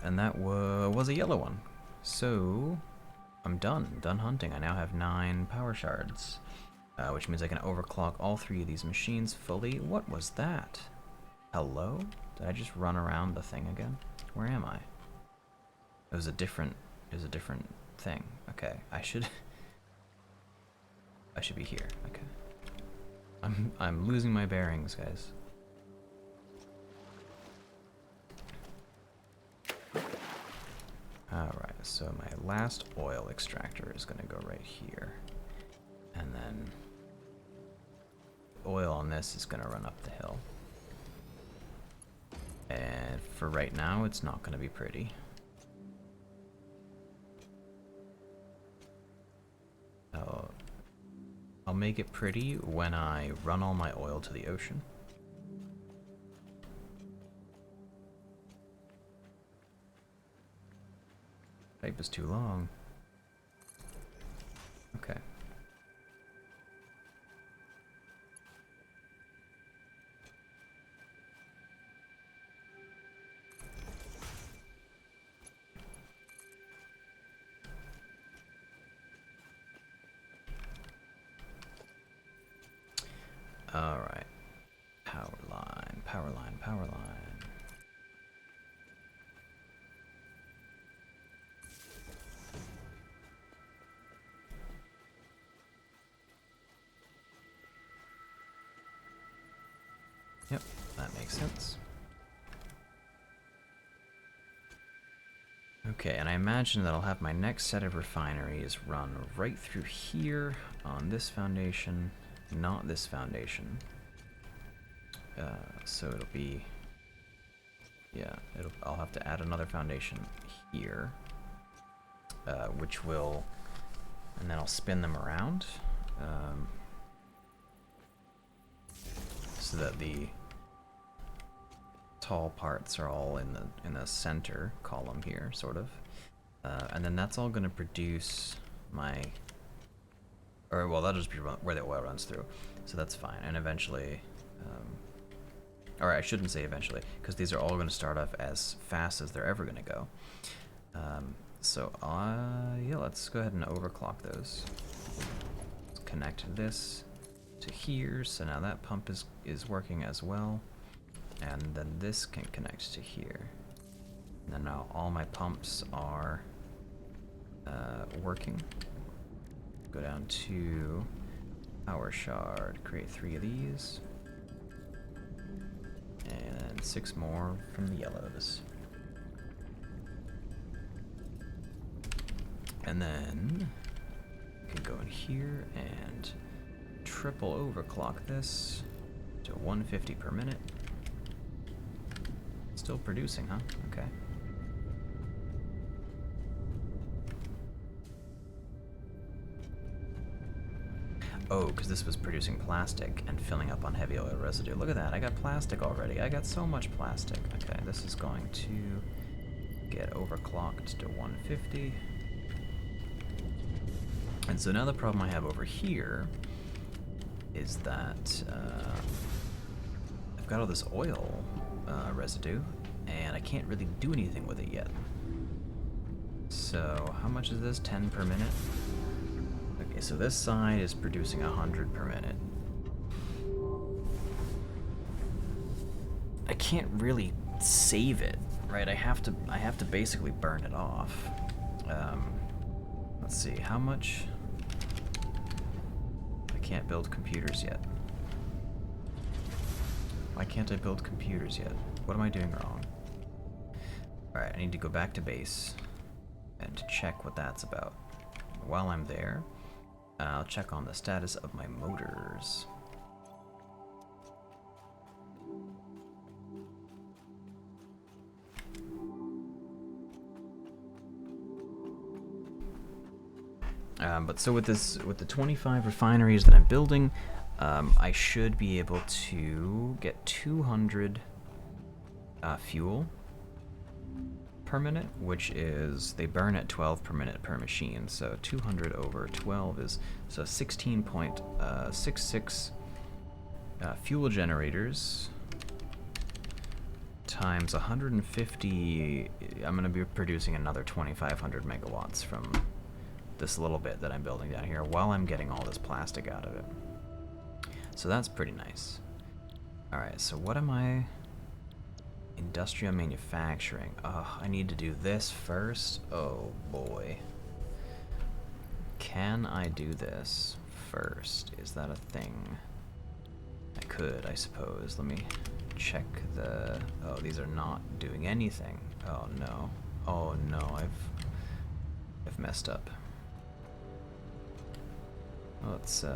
And that was a yellow one. So, I'm done hunting. I now have 9 power shards, which means I can overclock all 3 of these machines fully. What was that? Hello? Did I just run around the thing again? Where am I? It was a different thing. Okay, I should be here. Okay. I'm losing my bearings, guys. Alright, so my last oil extractor is going to go right here. And then oil on this is going to run up the hill. And for right now, it's not going to be pretty. I'll make it pretty when I run all my oil to the ocean. Pipe is too long. Okay. Alright. Power line, power line. Yep, that makes sense. Okay, and I imagine that I'll have my next set of refineries run right through here on this foundation, not this foundation. So it'll be, yeah, I'll have to add another foundation here, which will, and then I'll spin them around, so that the tall parts are all in the center column here, sort of, and then that's all going to produce my, or well, that'll just be where the oil runs through, so that's fine. And eventually, or I shouldn't say eventually, because these are all going to start off as fast as they're ever going to go. So yeah, let's go ahead and overclock those. Let's connect this to here, so now that pump is working as well. And then this can connect to here. And then now all my pumps are working. Go down to power shard, create 3 of these. And 6 more from the yellows. And then you can go in here and triple overclock this to 150 per minute. Still producing, huh? Okay. Oh, because this was producing plastic and filling up on heavy oil residue. Look at that, I got plastic already. I got so much plastic. Okay, this is going to get overclocked to 150. And so now the problem I have over here is that I've got all this oil residue, and I can't really do anything with it yet. So how much is this? 10 per minute? Okay, so this side is producing 100 per minute. I can't really save it, right? I have to basically burn it off. Let's see, how much? I can't build computers yet. Why can't I build computers yet? What am I doing wrong? Alright, I need to go back to base and check what that's about. While I'm there, I'll check on the status of my motors. But so with the 25 refineries that I'm building, I should be able to get 200 fuel per minute, which is, they burn at 12 per minute per machine, so 200 over 12 is, so 16.66 fuel generators times 150, I'm going to be producing another 2,500 megawatts from this little bit that I'm building down here while I'm getting all this plastic out of it. So that's pretty nice. Alright, so what am I? Industrial manufacturing. Oh, I need to do this first? Oh boy. Can I do this first? Is that a thing? I could, I suppose. Let me check the... Oh, these are not doing anything. Oh no. Oh no, I've messed up. Let's see,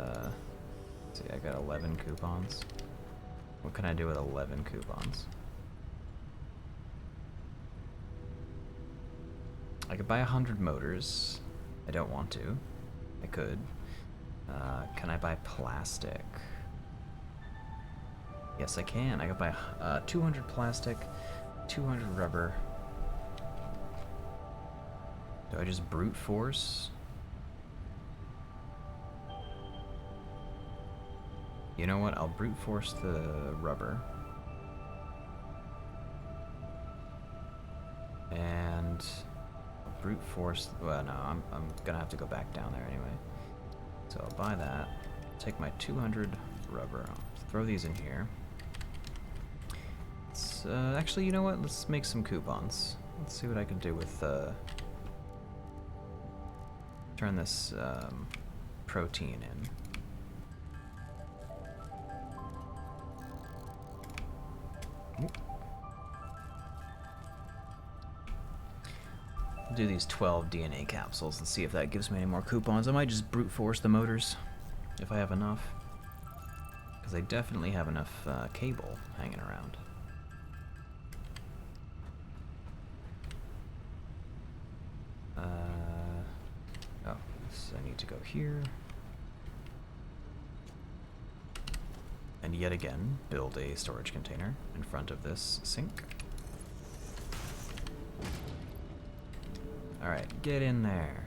I got 11 coupons. What can I do with 11 coupons? I could buy 100 motors. I don't want to. I could. Can I buy plastic? Yes, I can. I could buy 200 plastic, 200 rubber. Do I just brute force? You know what? I'll brute force the rubber. And brute force, well no, I'm gonna have to go back down there anyway. So I'll buy that, take my 200 rubber, I'll throw these in here. Let's, actually, you know what? Let's make some coupons. Let's see what I can do with, turn this, protein in. Do these 12 DNA capsules and see if that gives me any more coupons. I might just brute force the motors if I have enough, because I definitely have enough cable hanging around. Oh, so I need to go here. And yet again, build a storage container in front of this sink. Alright, get in there.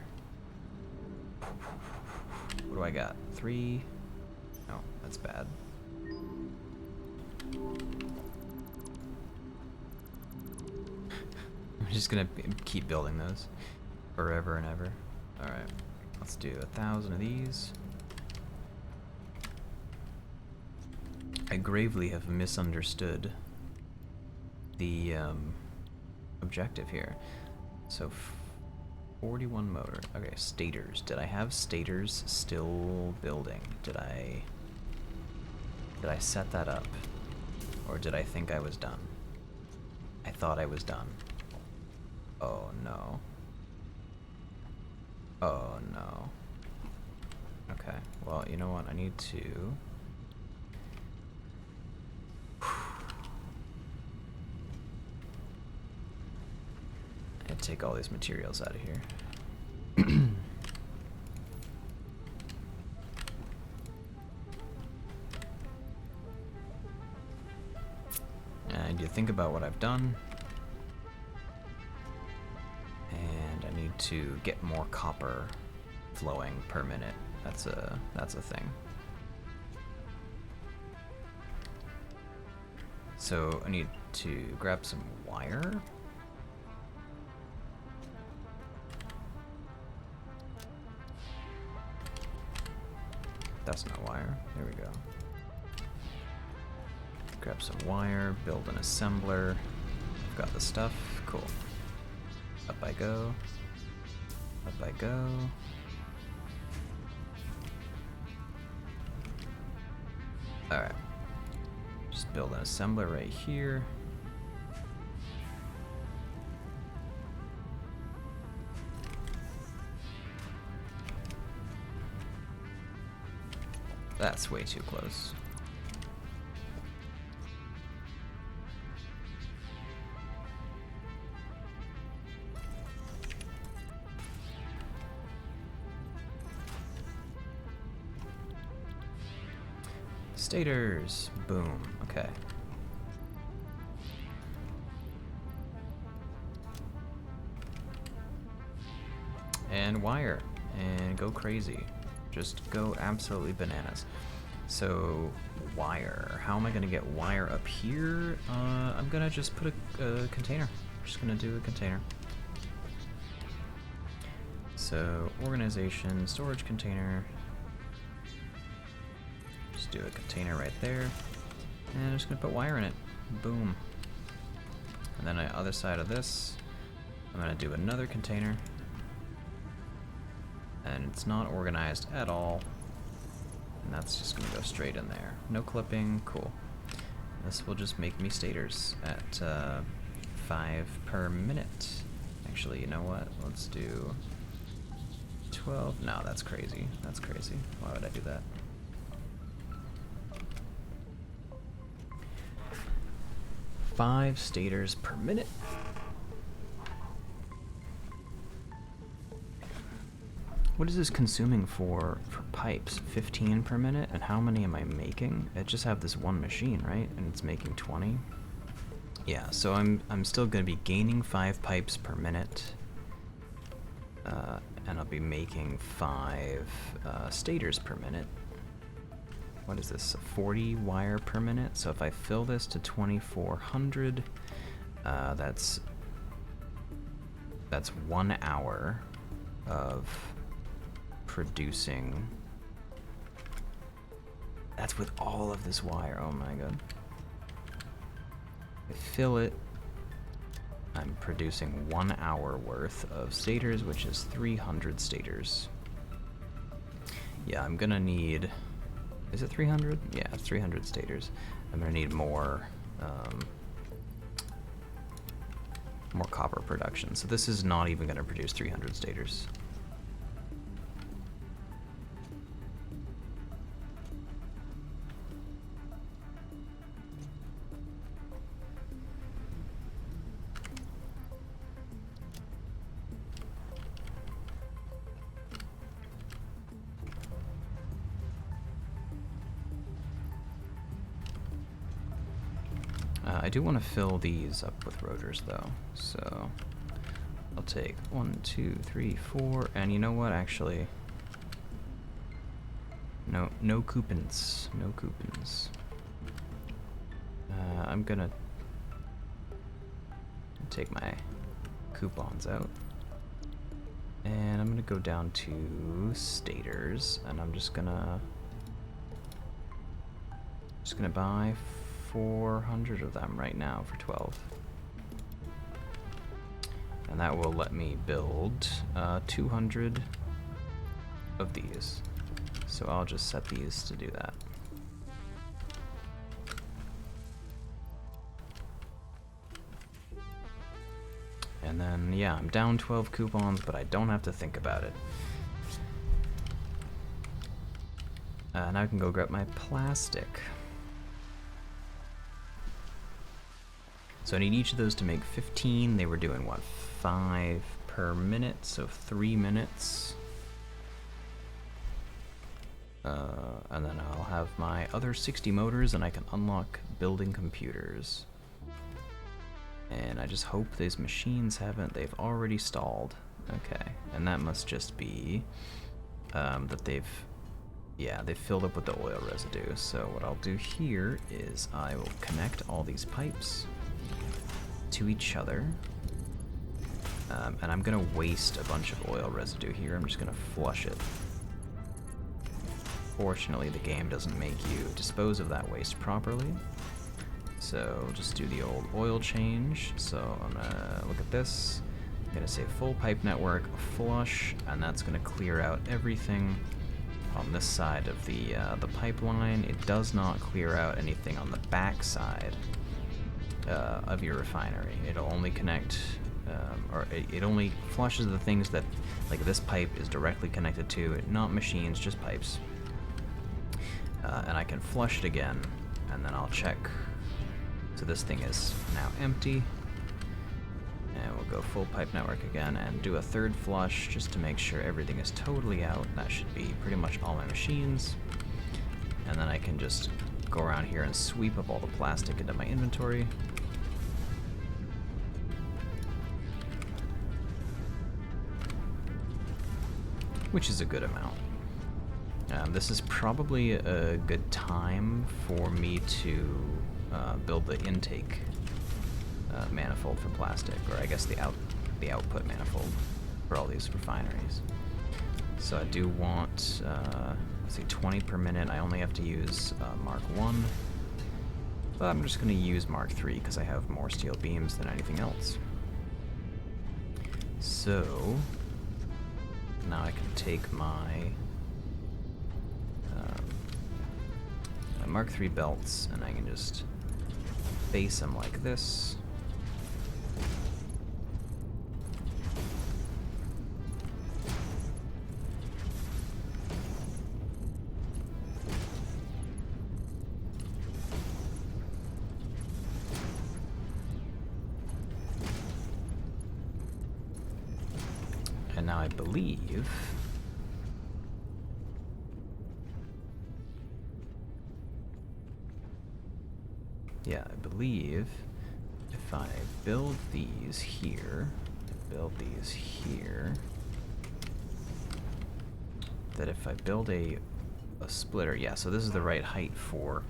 What do I got? 3? No, that's bad. I'm just gonna keep building those forever and ever. Alright, let's do 1,000 of these. I gravely have misunderstood the objective here. So 41 motor. Okay, stators. Did I have stators still building? Did I set that up? Or did I think I was done? I thought I was done. Oh no. Oh no. Okay, well, you know what? I need to... and take all these materials out of here. And you think about what I've done, and I need to get more copper flowing per minute. That's a thing. So I need to grab some wire. That's not wire. There we go. Grab some wire, build an assembler. I've got the stuff. Cool. Up I go. Up I go. Alright. Just build an assembler right here. That's way too close. Stators. Boom. Okay. And wire. And go crazy. Just go absolutely bananas. So, wire. How am I going to get wire up here? I'm going to just put a container. I'm just going to do a container. So, organization, storage container. Just do a container right there. And I'm just going to put wire in it. Boom. And then on the other side of this, I'm going to do another container. And it's not organized at all, and that's just gonna go straight in there. No clipping, cool. This will just make me stators at 5 per minute. Actually, you know what? Let's do 12. No, that's crazy. That's crazy. Why would I do that? Five stators per minute. What is this consuming for pipes? 15 per minute? And how many am I making? I just have this one machine, right? And it's making 20? Yeah, so I'm still going to be gaining 5 pipes per minute. And I'll be making 5 stators per minute. What is this? 40 wire per minute? So if I fill this to 2400, that's 1 hour of producing. That's with all of this wire. Oh my god. I fill it. I'm producing 1 hour worth of stators, which is 300 stators. Yeah, I'm gonna need... Is it 300? Yeah, it's 300 stators. I'm gonna need more, more copper production. So this is not even gonna produce 300 stators. I do want to fill these up with rotors though, so I'll take 1, 2, 3, 4, and you know what, actually, no coupons, no coupons. I'm gonna take my coupons out, and I'm gonna go down to stators, and I'm just gonna buy 400 of them right now for 12. And that will let me build 200 of these. So I'll just set these to do that. And then, yeah, I'm down 12 coupons, but I don't have to think about it. Now I can go grab my plastic. So I need each of those to make 15. They were doing, what, 5 per minute, so 3 minutes. And then I'll have my other 60 motors, and I can unlock building computers. And I just hope these machines haven't, they've already stalled. Okay, and that must just be that they've filled up with the oil residue. So what I'll do here is I will connect all these pipes to each other, and I'm gonna waste a bunch of oil residue here. I'm just gonna flush it. Fortunately, the game doesn't make you dispose of that waste properly, so just do the old oil change. So I'm gonna look at this. I'm gonna say full pipe network flush, and that's gonna clear out everything on this side of the pipeline. It does not clear out anything on the back side of your refinery. It'll only connect, or it only flushes the things that, like this pipe is directly connected to, not machines, just pipes. And I can flush it again, and then I'll check. So this thing is now empty. And we'll go full pipe network again and do a third flush just to make sure everything is totally out. That should be pretty much all my machines. And then I can just go around here and sweep up all the plastic into my inventory. Which is a good amount. This is probably a good time for me to build the intake manifold for plastic, or I guess the output manifold for all these refineries. So I do want, let's see, 20 per minute. I only have to use Mark 1, but I'm just going to use Mark 3 because I have more steel beams than anything else. So now I can take my Mark 3 belts, and I can just face them like this. And now I believe if I build these here, that if I build a splitter, yeah, so this is the right height for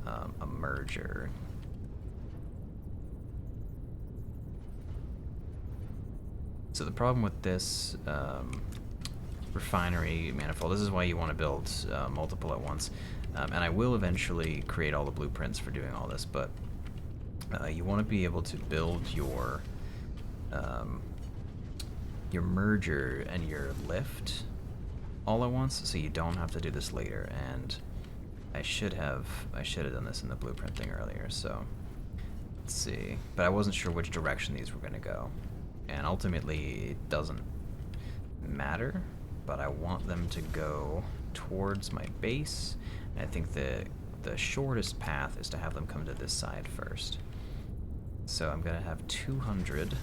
a merger. So the problem with this refinery manifold, this is why you want to build multiple at once, and I will eventually create all the blueprints for doing all this, but You want to be able to build your merger and your lift all at once, so you don't have to do this later. And I should have done this in the blueprint thing earlier. So let's see, but I wasn't sure which direction these were going to go, and ultimately it doesn't matter. But I want them to go towards my base, and I think the shortest path is to have them come to this side first. So I'm gonna have 200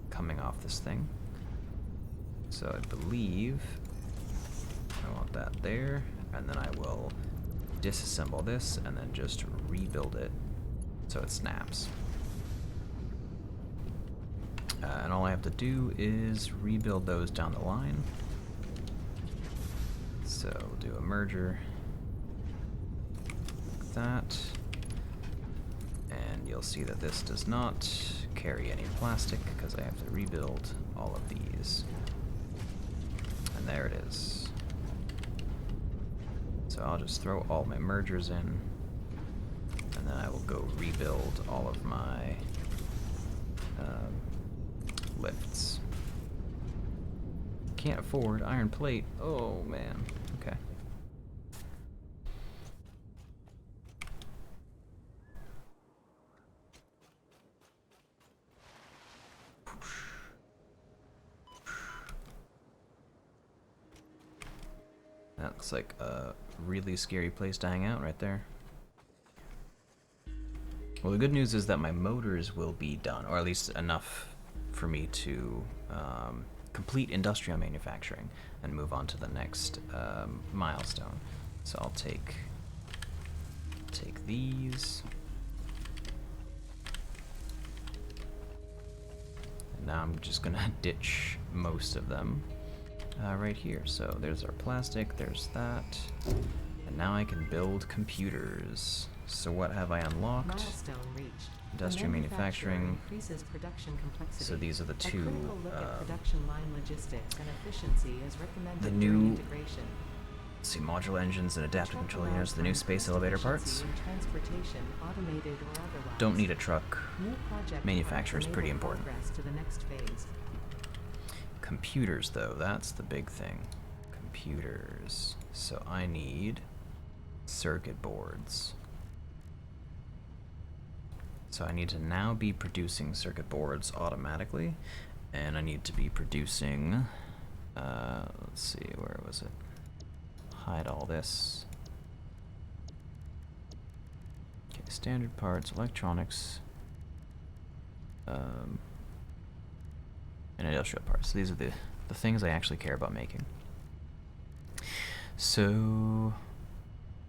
coming off this thing. So I believe I want that there, and then I will disassemble this and then just rebuild it so it snaps. And all I have to do is rebuild those down the line. So we'll do a merger like that. And you'll see that this does not carry any plastic because I have to rebuild all of these. And there it is. So I'll just throw all my mergers in, and then I will go rebuild all of my lifts. Can't afford iron plate. Oh man. Okay. That looks like a really scary place to hang out right there. Well, the good news is that my motors will be done, or at least enough for me to complete industrial manufacturing and move on to the next milestone. So I'll take these. And now I'm just gonna ditch most of them right here. So there's our plastic, there's that. And now I can build computers. So what have I unlocked? Milestone reached. Industrial manufacturing. Increases production complexity. So these are the A two. critical look at production line logistics and efficiency is recommended The during new. integration. Let's see, modular engines and adaptive Truck control allows units. The new for space increased elevator efficiency parts. in transportation, automated or otherwise. Don't need a truck. New project Manufacture is parts pretty enable important. progress to the next phase. Computers, though, that's the big thing. Computers. So I need circuit boards. So I need to now be producing circuit boards automatically, and I need to be producing, let's see, where was it? Hide all this. Okay, standard parts, electronics, and industrial parts. So these are the things I actually care about making. So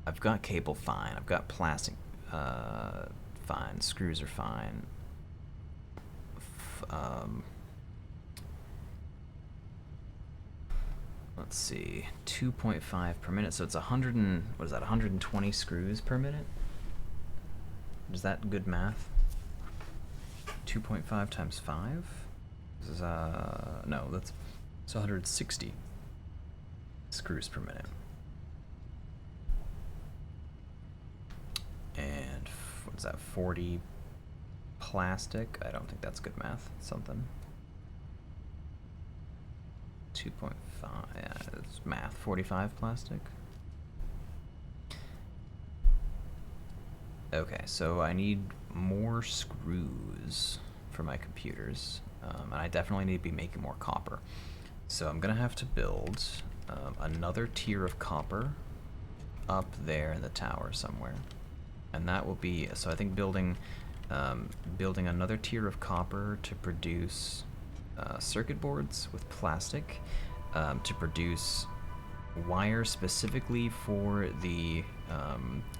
I've got cable, fine. I've got plastic, fine. Screws are fine. Let's see, 2.5 per minute. So it's 100 and what is that? 120 screws per minute. Is that good math? 2.5 times 5. This is no, that's 160 screws per minute. And what's that? 40 plastic. I don't think that's good math. Something. 2.5. Yeah, it's math. 45 plastic. Okay, so I need more screws for my computers, and I definitely need to be making more copper. So I'm gonna have to build another tier of copper up there in the tower somewhere, and that will be, so I think building another tier of copper to produce circuit boards with plastic, to produce wire specifically for the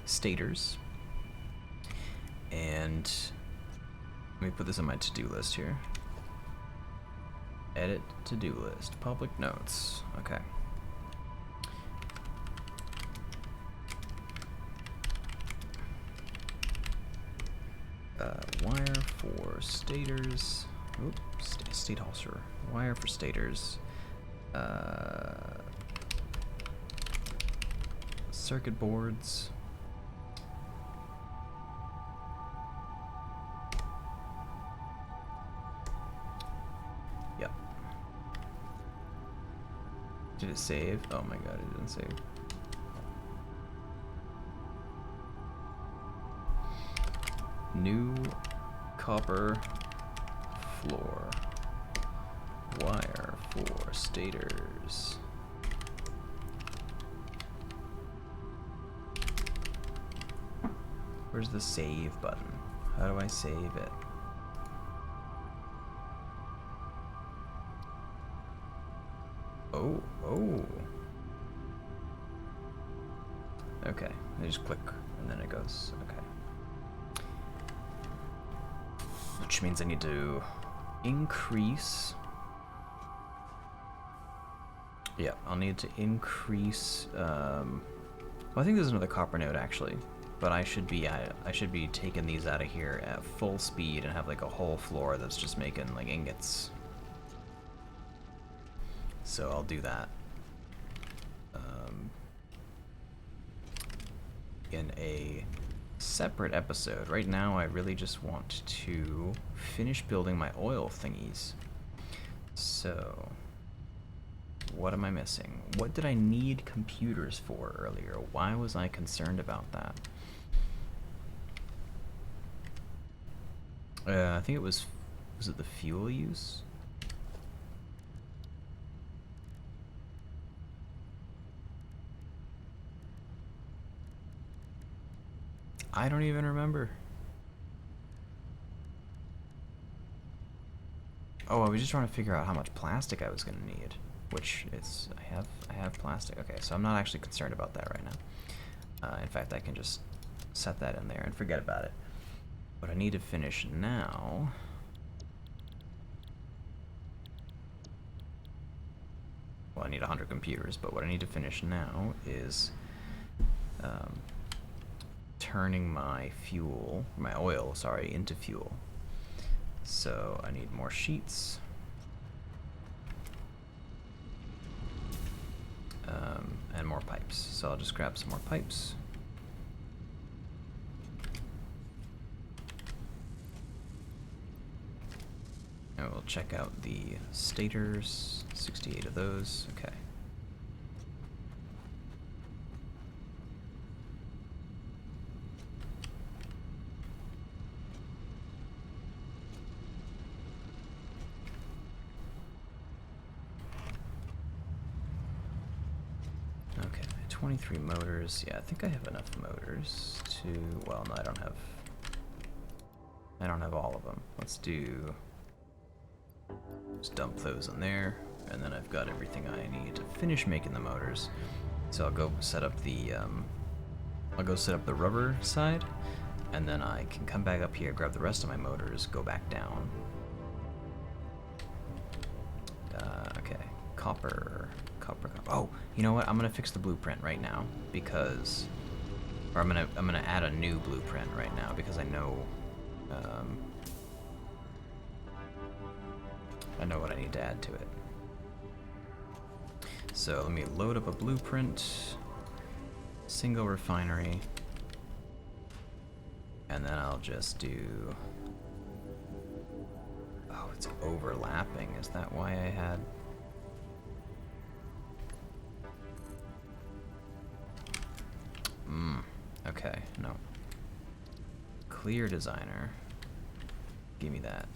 stators. And let me put this on my to-do list here. Edit to-do list, public notes. Okay. Wire for stators. Oops, state hauser. Wire for stators. Circuit boards. Did it save? Oh my god, it didn't save. New copper floor. Wire for stators. Where's the save button? How do I save it? Oh, oh. Okay, I just click and then it goes, okay. Which means I need to increase. Yeah, I'll need to increase, well, I think there's another copper node actually, but I should be taking these out of here at full speed and have like a whole floor that's just making like ingots. So I'll do that in a separate episode. Right now I really just want to finish building my oil thingies. So what am I missing? What did I need computers for earlier? Why was I concerned about that? I think it was it the fuel use? I don't even remember. Oh, I was just trying to figure out how much plastic I was gonna need, which is I have plastic. Okay, so I'm not actually concerned about that right now. In fact, I can just set that in there and forget about it. What I need to finish now. Well, I need 100 computers, but what I need to finish now is turning my oil, sorry, into fuel. So I need more sheets. And more pipes. So I'll just grab some more pipes. And we'll check out the stators, 68 of those, okay. Okay, 23 motors. Yeah, I think I have enough motors to, well, no, I don't have all of them. Let's just dump those in there, and then I've got everything I need to finish making the motors. So I'll go set up the rubber side, and then I can come back up here, grab the rest of my motors, go back down. Okay, copper. Oh, you know what? I'm gonna fix the blueprint right now because, or I'm gonna add a new blueprint right now because I know what I need to add to it. So let me load up a blueprint, single refinery, and then I'll just do, oh, it's overlapping. Is that why I had? Okay, no. Clear designer. Give me that.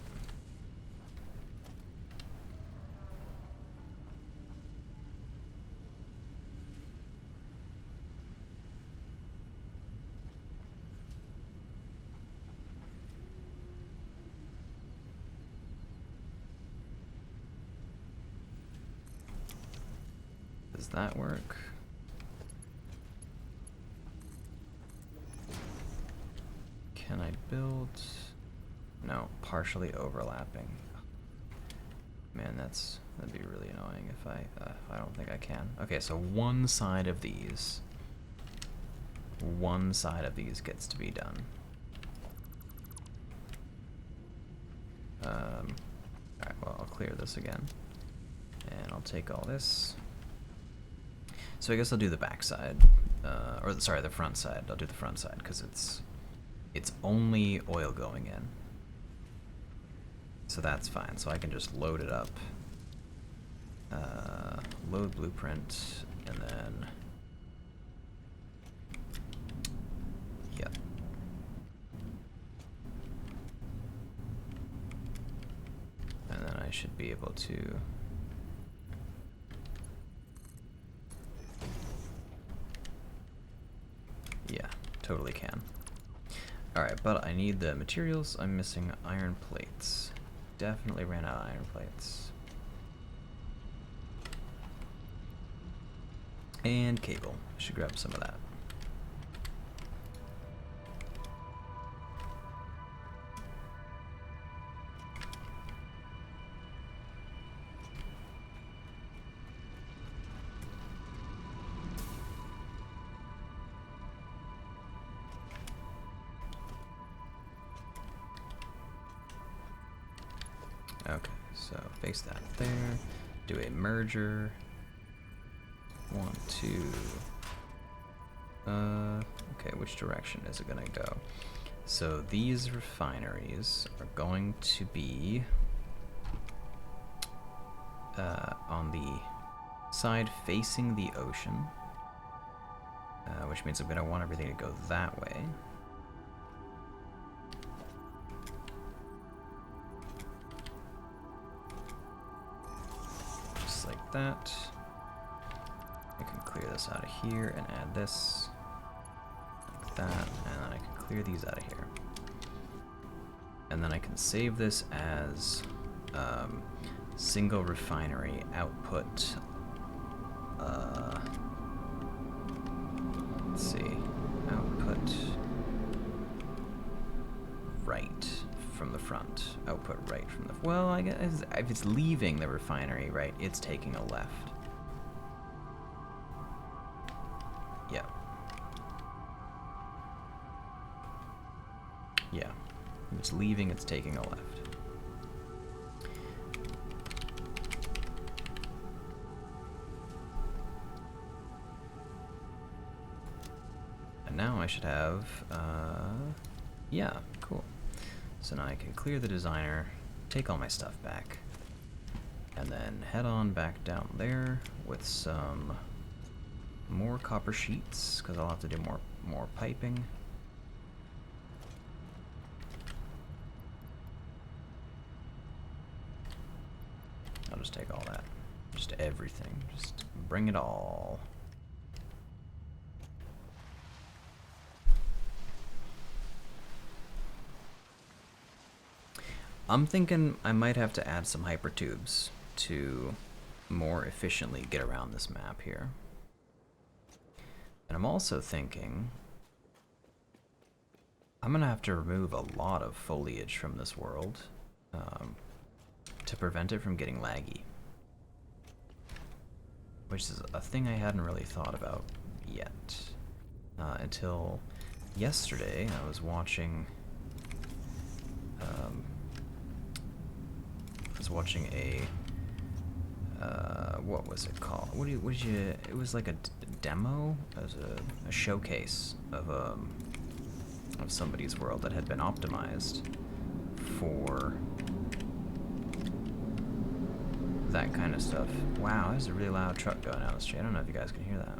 Does that work? Can I build? No, partially overlapping. Man, that'd be really annoying if I don't think I can. Okay, so one side of these gets to be done. Alright, well, I'll clear this again. And I'll take all this. So I guess I'll do the back side, or sorry, the front side. I'll do the front side because it's only oil going in. So that's fine. So I can just load it up. load blueprint, and then yeah. And then I should be able to yeah, totally can. Alright, but I need the materials. I'm missing iron plates. Definitely ran out of iron plates. And cable. I should grab some of that. Okay, so face that there. Do a merger. 1, 2. Okay, which direction is it gonna go? So these refineries are going to be on the side facing the ocean, which means I'm gonna want everything to go that way. Just like that. I can clear this out of here and add this, like that, and then I can clear these out of here. And then I can save this as single refinery output. Let's see, output right from the front. Output right from the, well, I guess if it's leaving the refinery, right, it's taking a left. Yeah. Yeah. If it's leaving, it's taking a left. And now I should have, yeah, cool. So now I can clear the designer, take all my stuff back, and then head on back down there with some more copper sheets, because I'll have to do more piping. I'll just take all that. Just everything. Just bring it all. I'm thinking I might have to add some hypertubes to more efficiently get around this map here. And I'm also thinking I'm gonna have to remove a lot of foliage from this world to prevent it from getting laggy. Which is a thing I hadn't really thought about yet. Until yesterday, I was watching a what was it called? It was like a demo, as a showcase of somebody's world that had been optimized for that kind of stuff. Wow, there's a really loud truck going down the street. I don't know if you guys can hear that.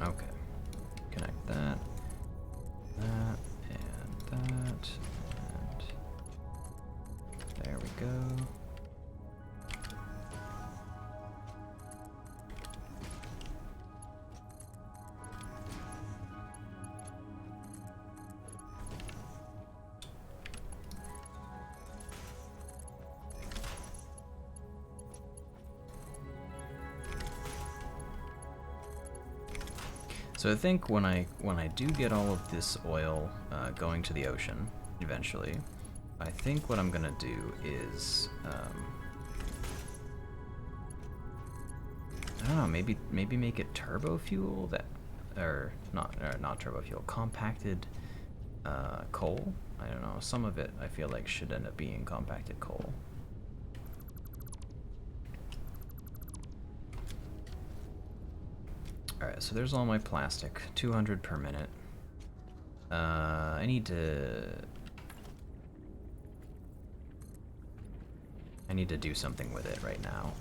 Okay, connect that, and there we go. So I think when I do get all of this oil going to the ocean eventually, I think what I'm gonna do is I don't know, maybe make it turbo fuel, that or not turbo fuel, compacted coal. I don't know, some of it I feel like should end up being compacted coal. Alright, so there's all my plastic. 200 per minute. I need to do something with it right now.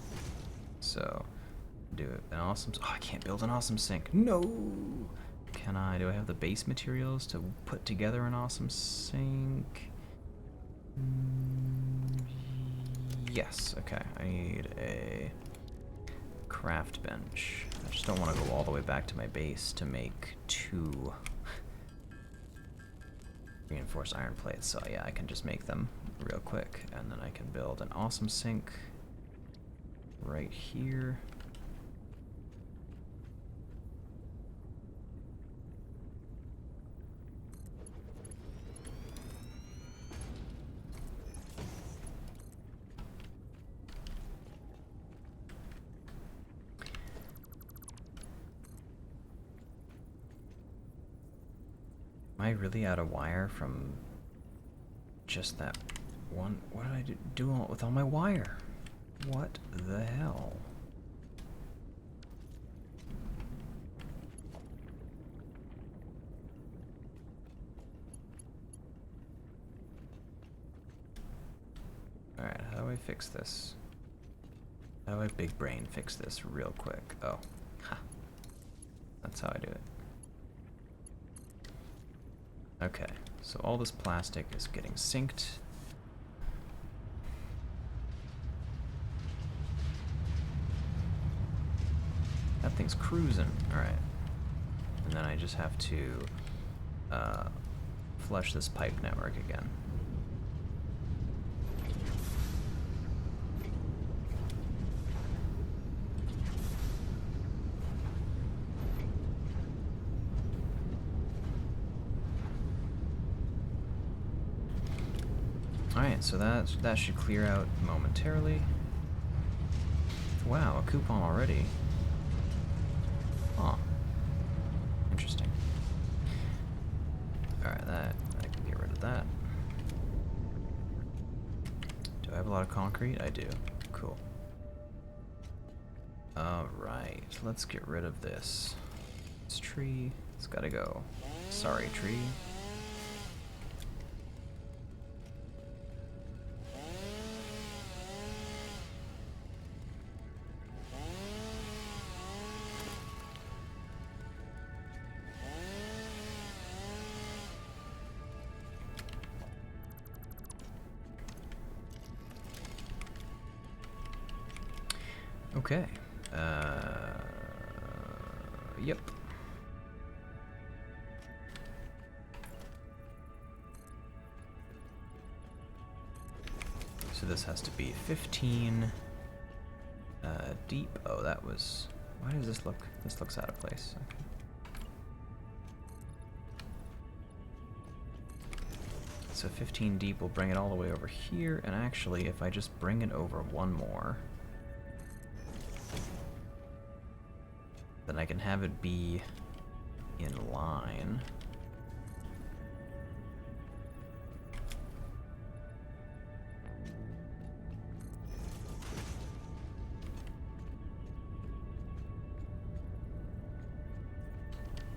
So, do an awesome... Oh, I can't build an awesome sink. No! Can I? Do I have the base materials to put together an awesome sink? Yes, okay. I need a craft bench. I just don't want to go all the way back to my base to make 2 reinforced iron plates. So yeah, I can just make them real quick, and then I can build an awesome sink right here. Am I really out of wire from just that one? What did I do with all my wire? What the hell? Alright, how do I fix this? How do I big brain fix this real quick? Oh, ha. That's how I do it. Okay, so all this plastic is getting synced. That thing's cruising. Alright. And then I just have to flush this pipe network again. Alright, so that should clear out momentarily. Wow, a coupon already. Huh. Interesting. Alright, I can get rid of that. Do I have a lot of concrete? I do. Cool. Alright, let's get rid of this. This tree, it's gotta go. Sorry, tree. Okay. Yep. So this has to be 15 deep. Oh, that was... Why does this look... This looks out of place. Okay. So 15 deep will bring it all the way over here, and actually, if I just bring it over one more... then I can have it be in line.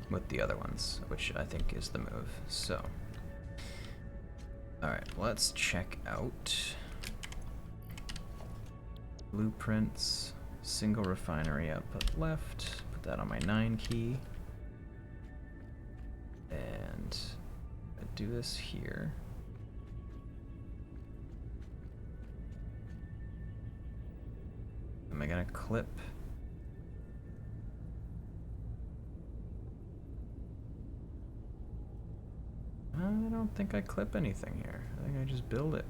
With the other ones, which I think is the move. So, alright, let's check out blueprints, single refinery output left. Put that on my 9 key. And I do this here. Am I gonna clip? I don't think I clip anything here. I think I just build it.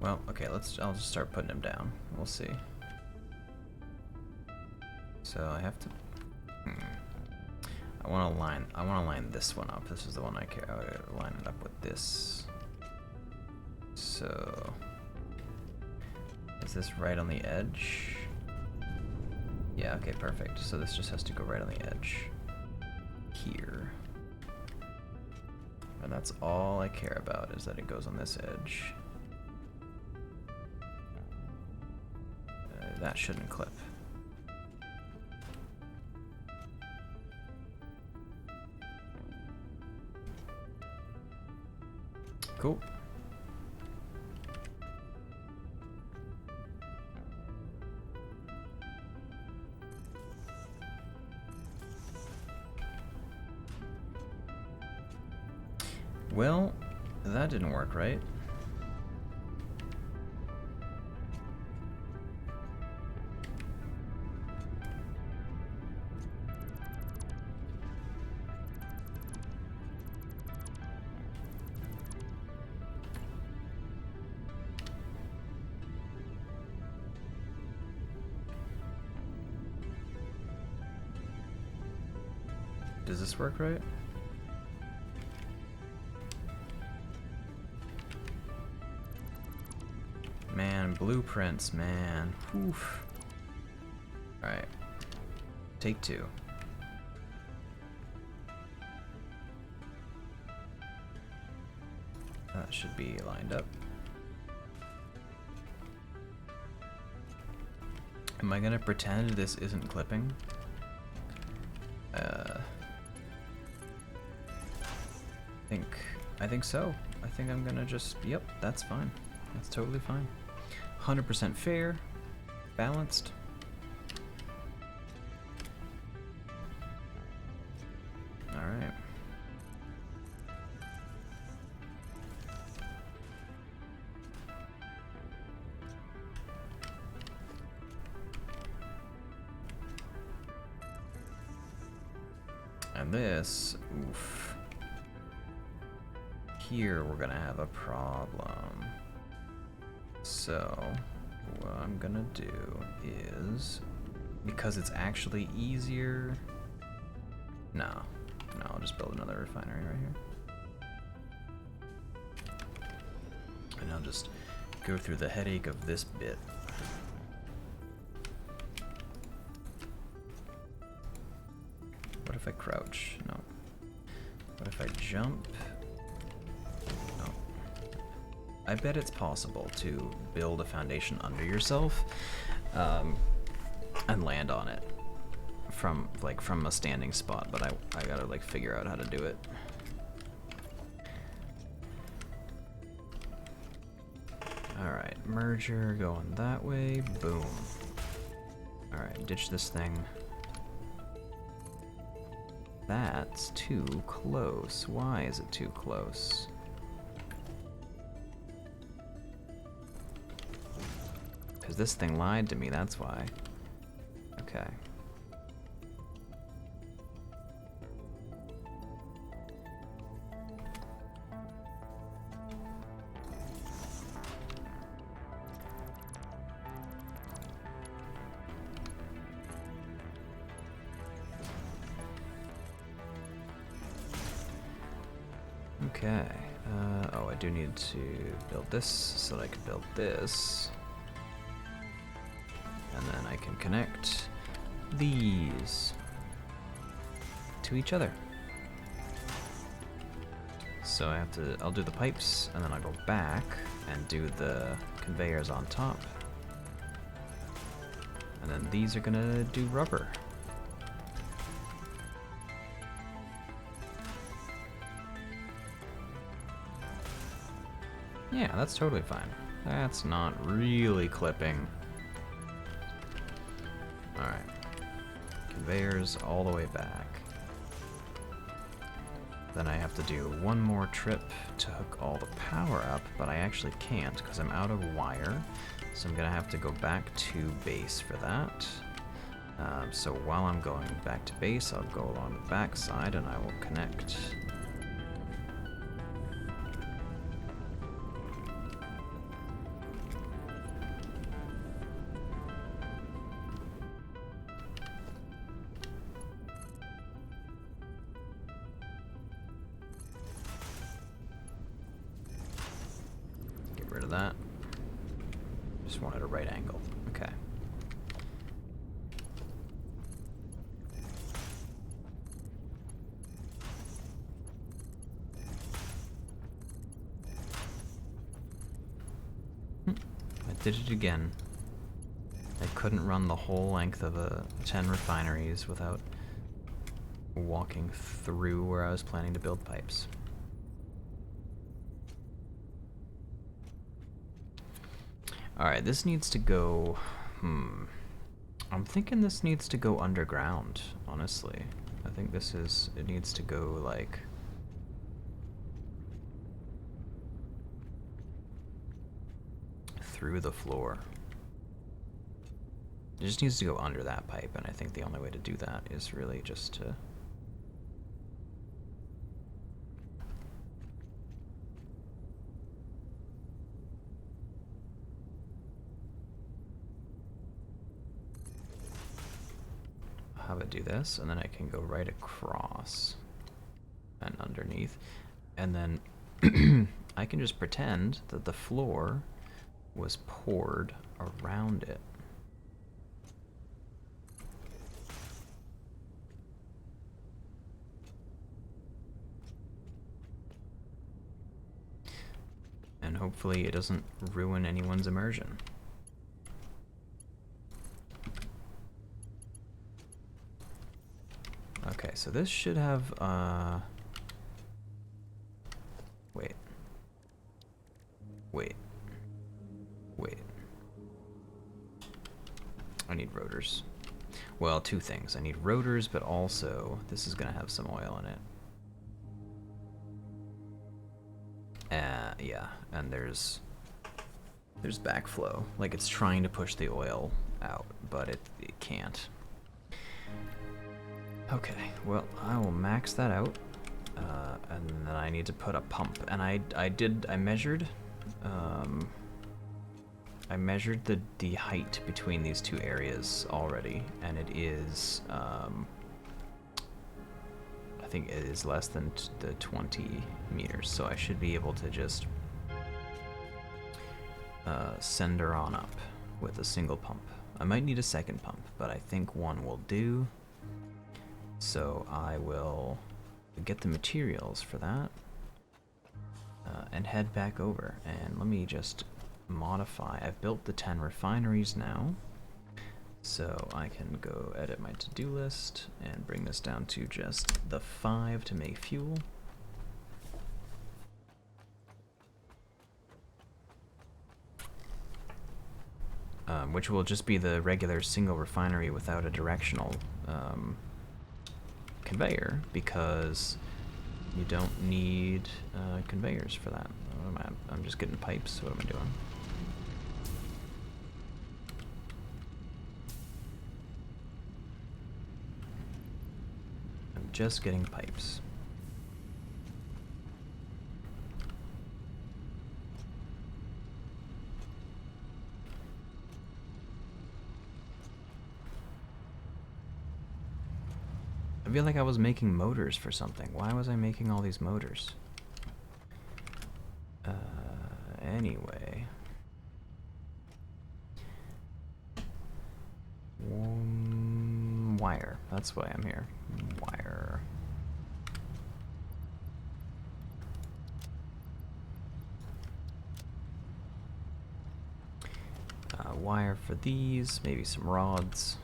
Well, okay, I'll just start putting them down. We'll see. So I have to I want to line this one up. This is the one I care. I'll line it up with this. So is this right on the edge? Yeah, okay, perfect. So this just has to go right on the edge here. And that's all I care about, is that it goes on this edge. That shouldn't clip. Cool. Well, that didn't work, right? Does this work right? Man, blueprints, man. Oof. Alright. Take two. That should be lined up. Am I gonna pretend this isn't clipping? I think so. I think I'm gonna just, yep, that's fine. That's totally fine. 100% fair, balanced. All right. And this, oof. Here we're gonna have a problem. So what I'm gonna do is, because it's actually easier, no, I'll just build another refinery right here. And I'll just go through the headache of this bit. What if I crouch? No. What if I jump? No. I bet it's possible to build a foundation under yourself and land on it from a standing spot, but I gotta like figure out how to do it. Alright, merger going that way, boom. Alright, ditch this thing. That's too close. Why is it too close? Because this thing lied to me, that's why. Okay. Okay, oh, I do need to build this so that I can build this. And then I can connect these to each other. So I'll do the pipes, and then I'll go back and do the conveyors on top. And then these are gonna do rubber. Yeah, that's totally fine. That's not really clipping. Alright. Conveyors all the way back. Then I have to do one more trip to hook all the power up, but I actually can't because I'm out of wire. So I'm gonna have to go back to base for that. So while I'm going back to base, I'll go along the back side and I will connect. That. Just wanted a right angle. Okay. did it again. I couldn't run the whole length of 10 refineries without walking through where I was planning to build pipes. Alright, this needs to go... I'm thinking this needs to go underground, honestly. I think this is... It needs to go, like... through the floor. It just needs to go under that pipe, and I think the only way to do that is really just to... have it do this, and then I can go right across and underneath, and then I can just pretend that the floor was poured around it. And hopefully it doesn't ruin anyone's immersion. Okay, so this should have, wait. I need rotors. Well, two things. I need rotors, but also this is gonna have some oil in it. Yeah, and there's backflow. Like, it's trying to push the oil out, but it can't. Okay, well, I will max that out, and then I need to put a pump. And I measured the height between these two areas already, and it is, I think it is less than the 20 meters, so I should be able to just send her on up with a single pump. I might need a second pump, but I think one will do. So I will get the materials for that and head back over. And let me just modify. I've built the 10 refineries now, so I can go edit my to-do list and bring this down to just the 5 to make fuel. Which will just be the regular single refinery without a directional conveyor, because you don't need conveyors for that. What am I? I'm just getting pipes. What am I doing? I'm just getting pipes. I feel like I was making motors for something. Why was I making all these motors? Anyway. Wire. That's why I'm here. Wire. Wire for these. Maybe some rods.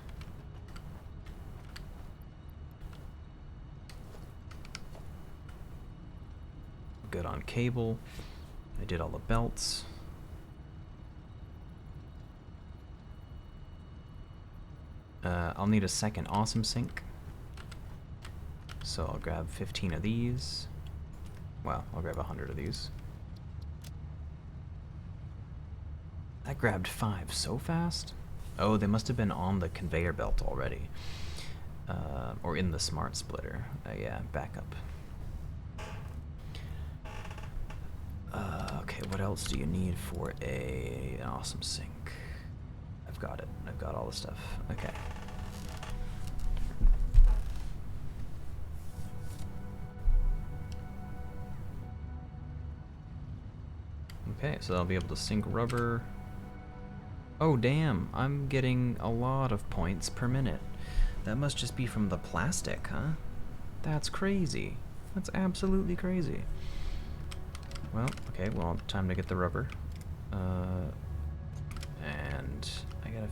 Good on cable. I did all the belts. I'll need a second awesome sink, so I'll grab 15 of these. Well, I'll grab 100 of these. That grabbed 5 so fast. Oh, they must have been on the conveyor belt already, or in the smart splitter. Yeah, backup. Okay, what else do you need for an awesome sink? I've got it. I've got all the stuff. Okay. Okay, so I'll be able to sink rubber. Oh, damn. I'm getting a lot of points per minute. That must just be from the plastic, huh? That's crazy. That's absolutely crazy. Well, okay, well, time to get the rubber. and I gotta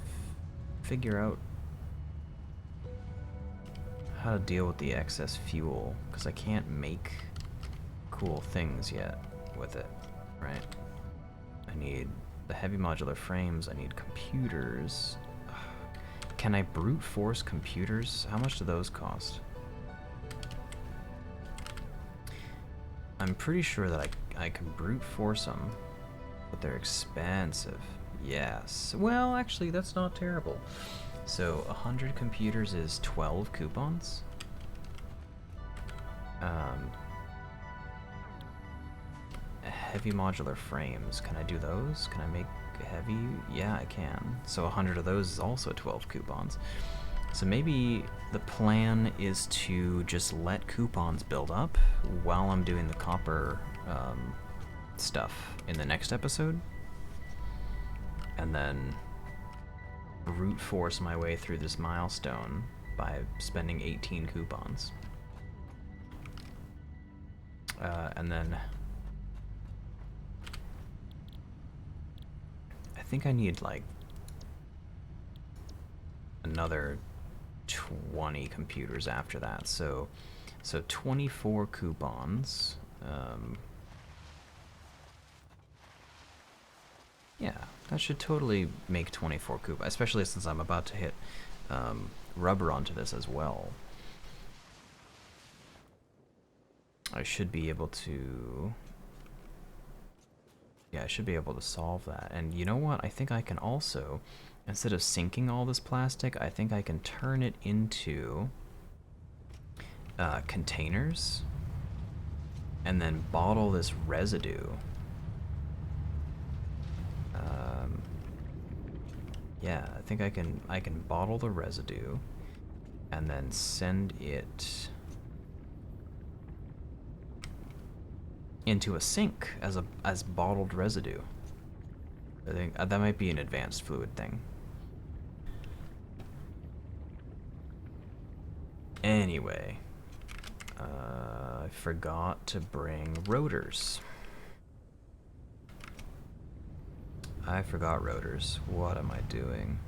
figure out how to deal with the excess fuel, because I can't make cool things yet with it, right? I need the heavy modular frames, I need computers. Can I brute force computers? How much do those cost? I'm pretty sure that I can brute force them, but they're expensive. Yes. Well, actually, that's not terrible. So 100 computers is 12 coupons. Heavy modular frames. Can I do those? Can I make heavy? Yeah, I can. So 100 of those is also 12 coupons. So maybe the plan is to just let coupons build up while I'm doing the copper stuff in the next episode, and then brute force my way through this milestone by spending 18 coupons. And then I think I need like another 20 computers after that. So 24 coupons. Yeah, that should totally make 24 coupons, especially since I'm about to hit rubber onto this as well. I should be able to... Yeah, I should be able to solve that. And you know what? I think I can also, instead of sinking all this plastic, I think I can turn it into containers and then bottle this residue. Yeah, I think I can bottle the residue and then send it into a sink as bottled residue. I think that might be an advanced fluid thing. Anyway, I forgot to bring rotors. I forgot rotors. What am I doing?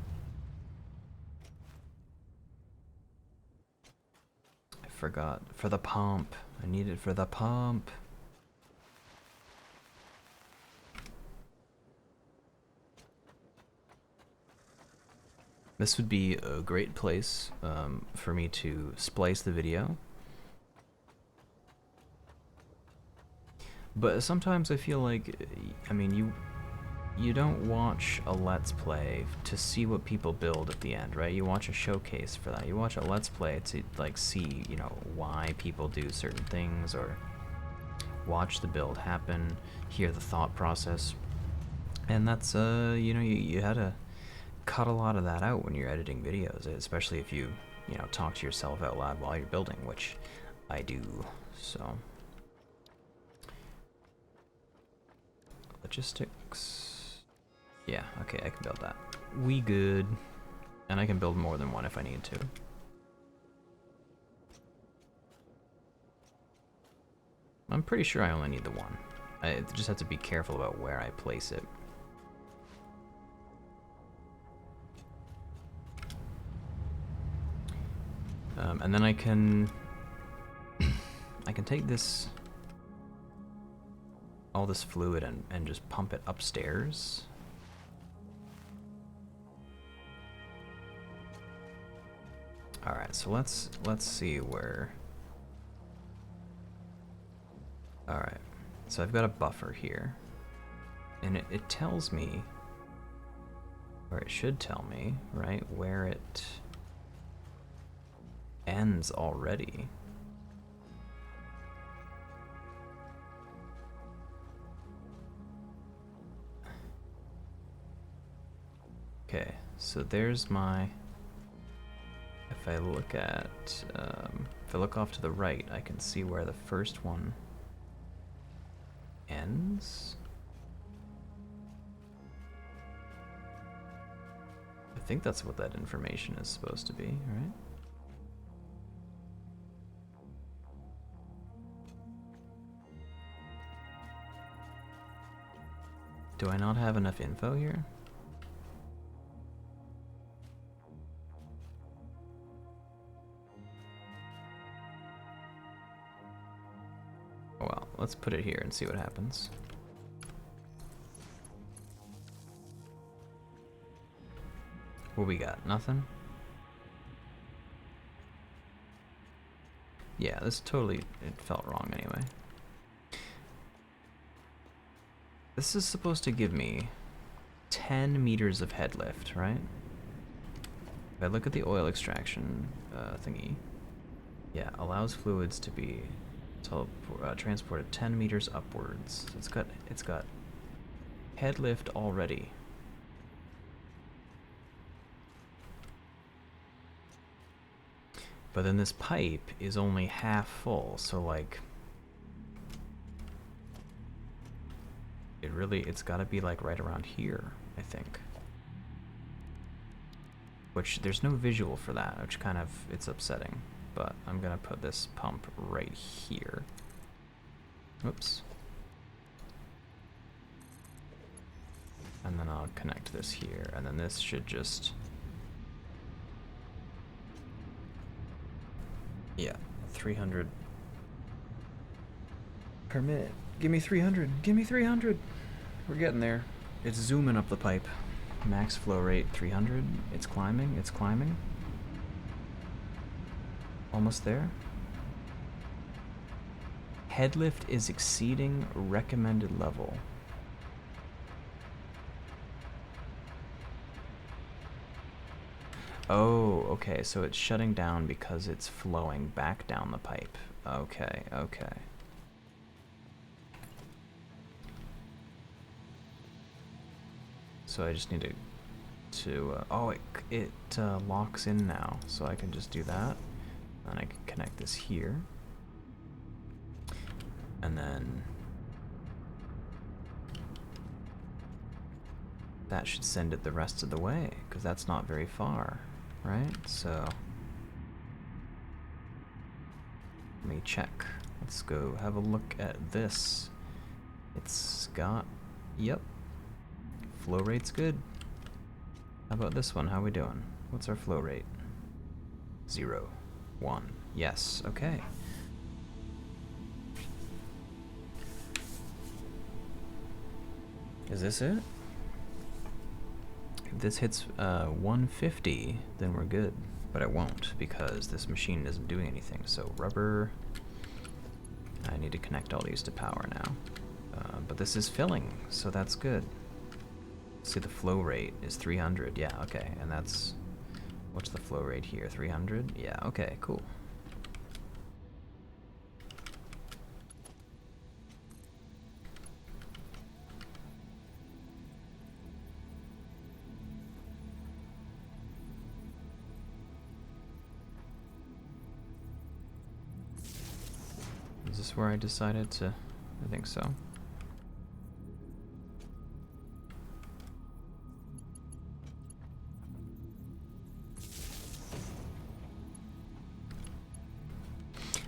I forgot. For the pump. I need it for the pump. This would be a great place for me to splice the video. But sometimes I feel like, I mean, you don't watch a Let's Play to see what people build at the end, right? You watch a showcase for that. You watch a Let's Play to like see, you know, why people do certain things, or watch the build happen, hear the thought process. And that's, you know, you had to cut a lot of that out when you're editing videos, especially if you know, talk to yourself out loud while you're building, which I do, so. Logistics. Yeah, okay, I can build that. We good. And I can build more than one if I need to. I'm pretty sure I only need the one. I just have to be careful about where I place it. And then I can take this, all this fluid and just pump it upstairs. All right, so let's see where. All right, so I've got a buffer here, and it tells me, or it should tell me, right, where it ends already. Okay, so there's my, if I look at, if I look off to the right, I can see where the first one ends. I think that's what that information is supposed to be, right? Do I not have enough info here? Well, let's put it here and see what happens. What we got? Nothing? Yeah, this totally, it felt wrong anyway. This is supposed to give me 10 meters of head lift, right? If I look at the oil extraction thingy, yeah, allows fluids to be transported 10 meters upwards. So it's got head lift already. But then this pipe is only half full, so like it's gotta be like right around here, I think. Which there's no visual for that, which kind of, it's upsetting. But I'm gonna put this pump right here. Oops. And then I'll connect this here, and then this should just, yeah, 300 per minute. Give me 300, give me 300. We're getting there. It's zooming up the pipe. Max flow rate 300. It's climbing, it's climbing. Almost there. Head lift is exceeding recommended level. Oh, okay, so it's shutting down because it's flowing back down the pipe. Okay, okay. So I just need to oh, it locks in now, so I can just do that. And I can connect this here. And then that should send it the rest of the way, because that's not very far, right? So let me check. Let's go have a look at this. It's got, yep, flow rate's good. How about this one? How we doing? What's our flow rate? 0, 1. Yes, okay. Is this it? If this hits 150, then we're good. But it won't, because this machine isn't doing anything. So rubber, I need to connect all these to power now. But this is filling, so that's good. See, the flow rate is 300. Yeah, okay. And that's, what's the flow rate here? 300? Yeah, okay, cool. Is this where I decided to? I think so.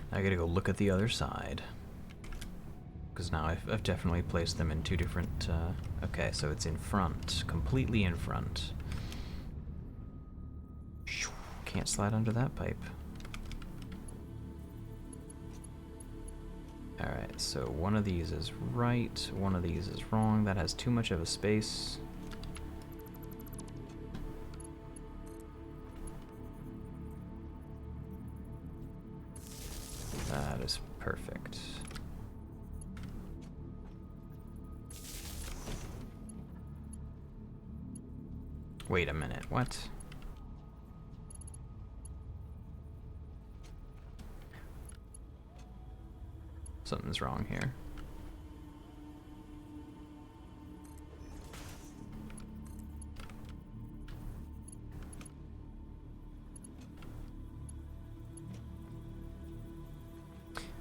I gotta go look at the other side, because now I've definitely placed them in two different, okay, so it's in front, completely in front. Can't slide under that pipe. Alright, so one of these is right, one of these is wrong. That has too much of a space. That is perfect. Wait a minute, what? Something's wrong here.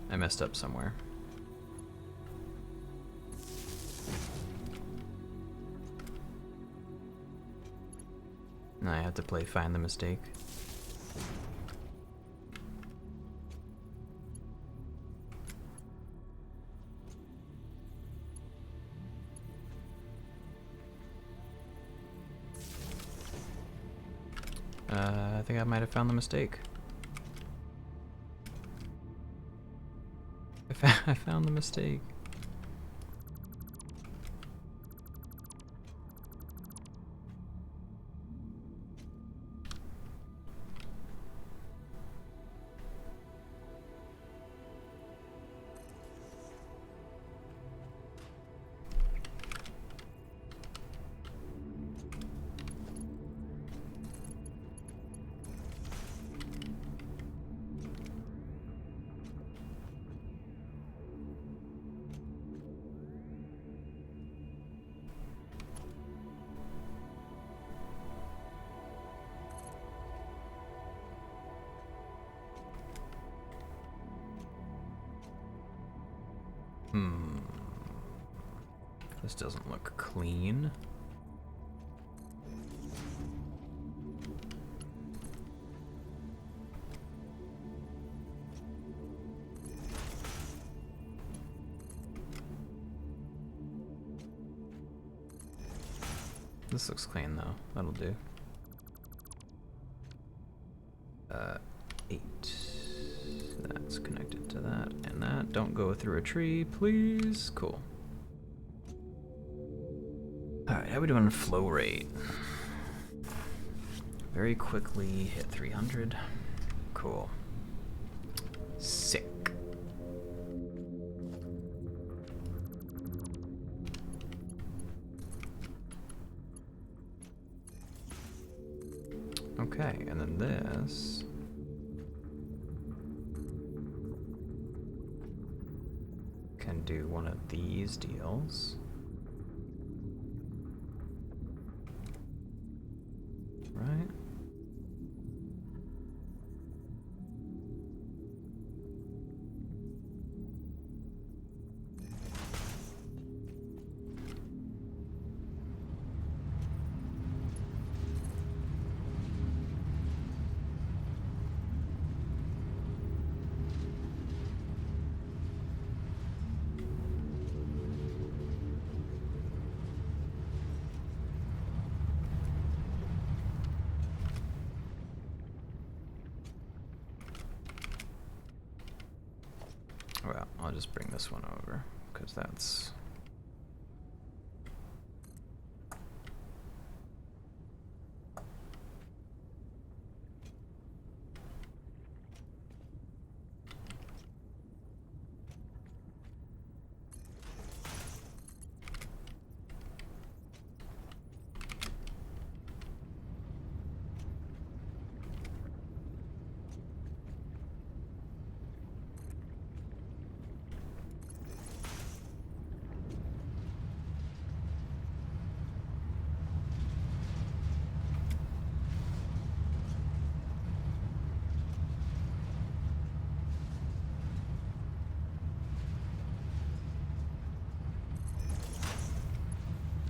I messed up somewhere. Now I have to play Find the Mistake. I think I might have found the mistake. I I found the mistake. This doesn't look clean. This looks clean though. That'll do. 8. That's connected to that and that. Don't go through a tree, please. Cool. Alright, how we doing on flow rate? Very quickly hit 300. Cool. Sick. Okay, and then this can do one of these deals. Right? Well, I'll just bring this one over, because that's...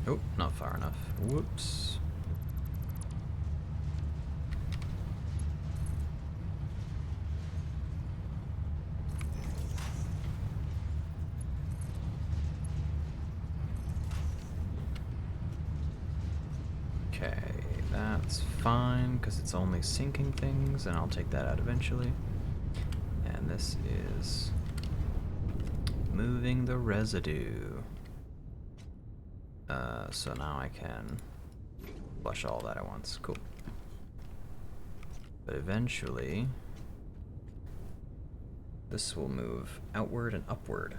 Oh, not far enough. Whoops. Okay, that's fine, because it's only sinking things, and I'll take that out eventually. And this is moving the residue. So now I can flush all that at once. Cool. But eventually, this will move outward and upward.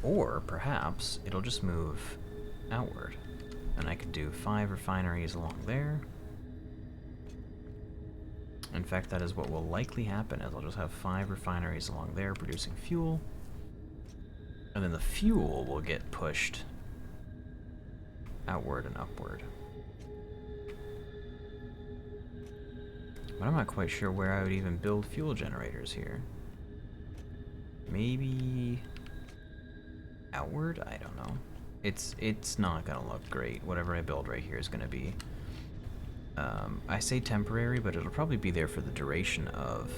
Or perhaps it'll just move outward. And I could do 5 refineries along there. In fact, that is what will likely happen, is I'll just have 5 refineries along there producing fuel. And then the fuel will get pushed outward and upward. But I'm not quite sure where I would even build fuel generators here. Maybe outward? I don't know. It's not gonna look great. Whatever I build right here is gonna be I say temporary, but it'll probably be there for the duration of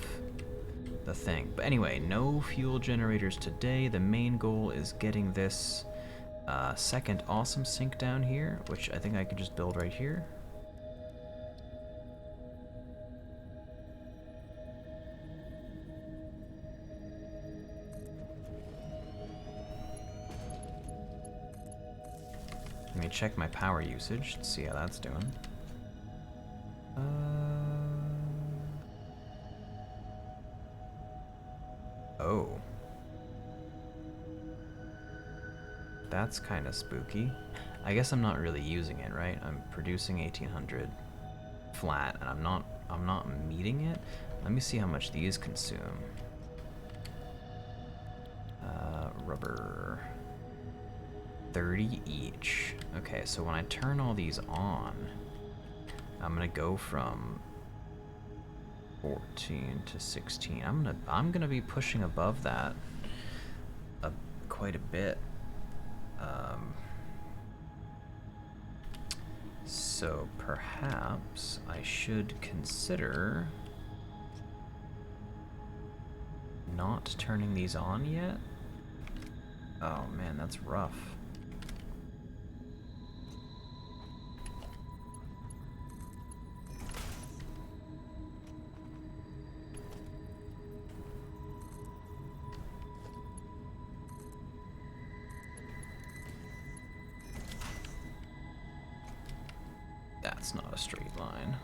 the thing. But anyway, no fuel generators today. The main goal is getting this second awesome sink down here, which I think I could just build right here. me check my power usage to see how that's doing. Oh. That's kind of spooky. I guess I'm not really using it, right? I'm producing 1800 flat, and I'm not meeting it. Let me see how much these consume. Rubber. 30 each. Okay, so when I turn all these on, I'm gonna go from 14 to 16. I'm gonna be pushing above that quite a bit. So perhaps I should consider not turning these on yet. Oh man, that's rough. That's not a straight line.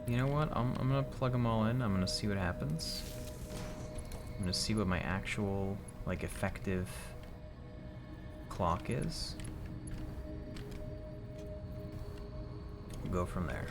You know what? I'm gonna plug them all in. I'm gonna see what happens. I'm gonna see what my actual, like, effective clock is. We'll go from there.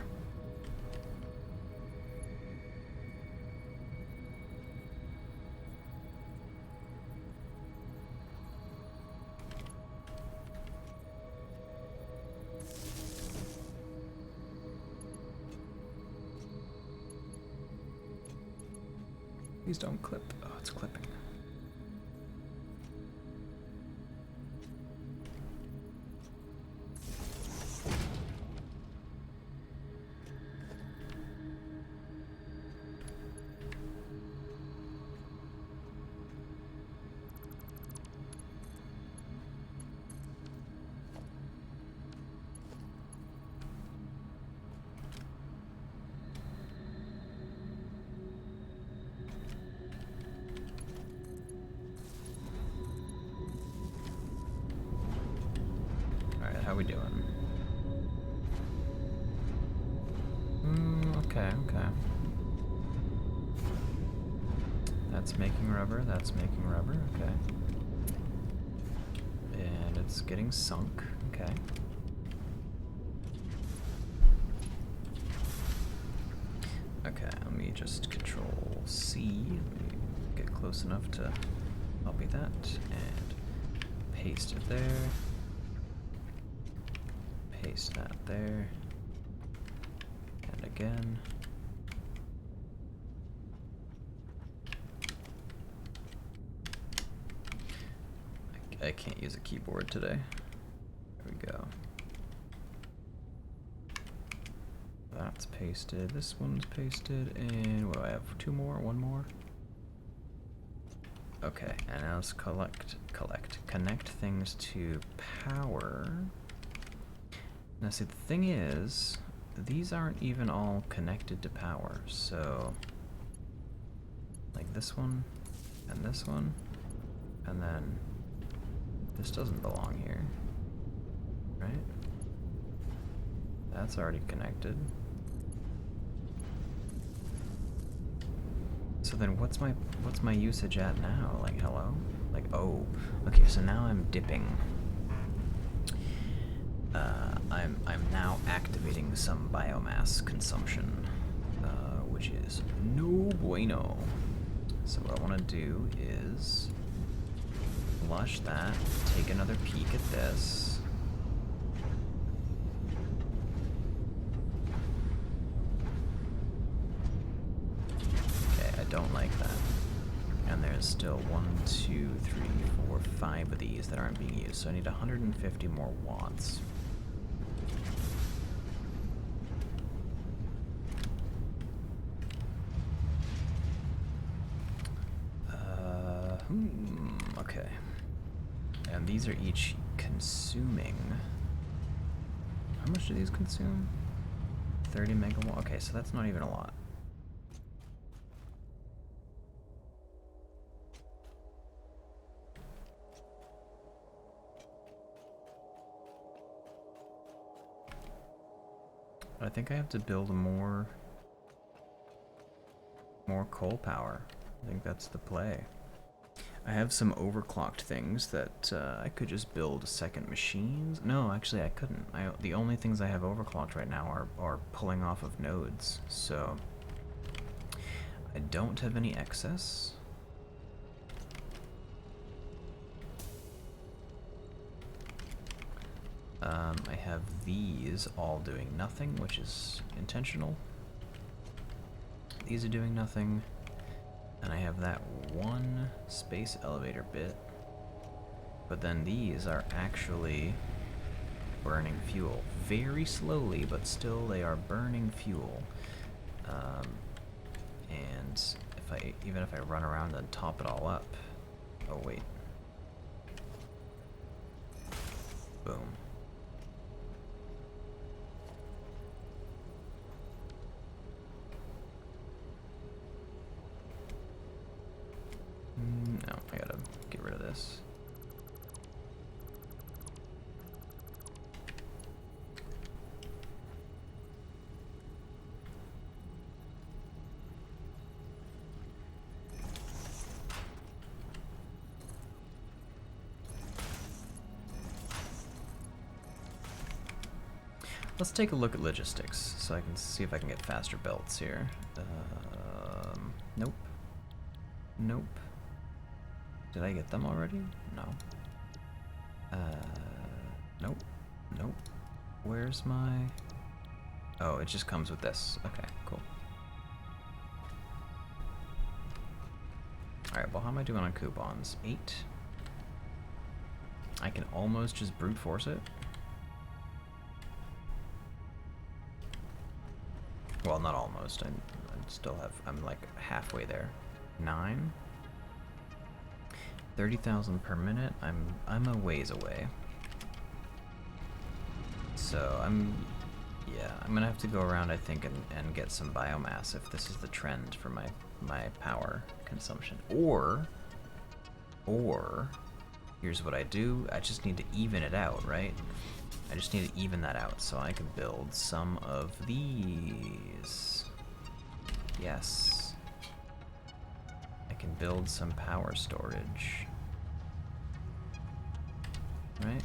Please don't clip. Oh, it's clipping. How we doing? Okay. That's making rubber, okay. And it's getting sunk, okay. Okay, let me just control C. Let me get close enough to copy that and paste it there. Paste that there. And again. I can't use a keyboard today. There we go. That's pasted. This one's pasted. And what do I have? Two more? One more? Okay, and now let's connect things to power. Now see, the thing is, these aren't even all connected to power, so like this one, and then this doesn't belong here, right? That's already connected. So then what's my usage at now? Like, hello? Like, oh, okay, so now I'm dipping. I'm now activating some biomass consumption, which is no bueno. So what I want to do is flush that, take another peek at this. Okay, I don't like that. And there's still 1, 2, 3, 4, 5 of these that aren't being used, so I need 150 more watts. Okay. And these are each consuming How much do these consume? 30 megawatt. Okay, so that's not even a lot. I think I have to build more coal power. I think that's the play. I have some overclocked things that I could just build second machines. No, actually I couldn't. The only things I have overclocked right now are pulling off of nodes, so I don't have any excess. I have these all doing nothing, which is intentional. These are doing nothing. And I have that one space elevator bit. But then these are actually burning fuel. Very slowly, but still they are burning fuel. And even if I run around and top it all up. Oh wait. Boom. No, I gotta get rid of this. Let's take a look at logistics so I can see if I can get faster belts here. Nope. Nope. Did I get them already? No. Nope. Nope. Where's my... Oh, it just comes with this. Okay, cool. Alright, well how am I doing on coupons? 8. I can almost just brute force it. Well, not almost. I still have... I'm like halfway there. 9. 30,000 per minute. I'm a ways away. So I'm gonna have to go around, I think, and get some biomass if this is the trend for my power consumption. Or here's what I do. I just need to even it out, right? I just need to even that out so I can build some of these. Yes. I can build some power storage. Right?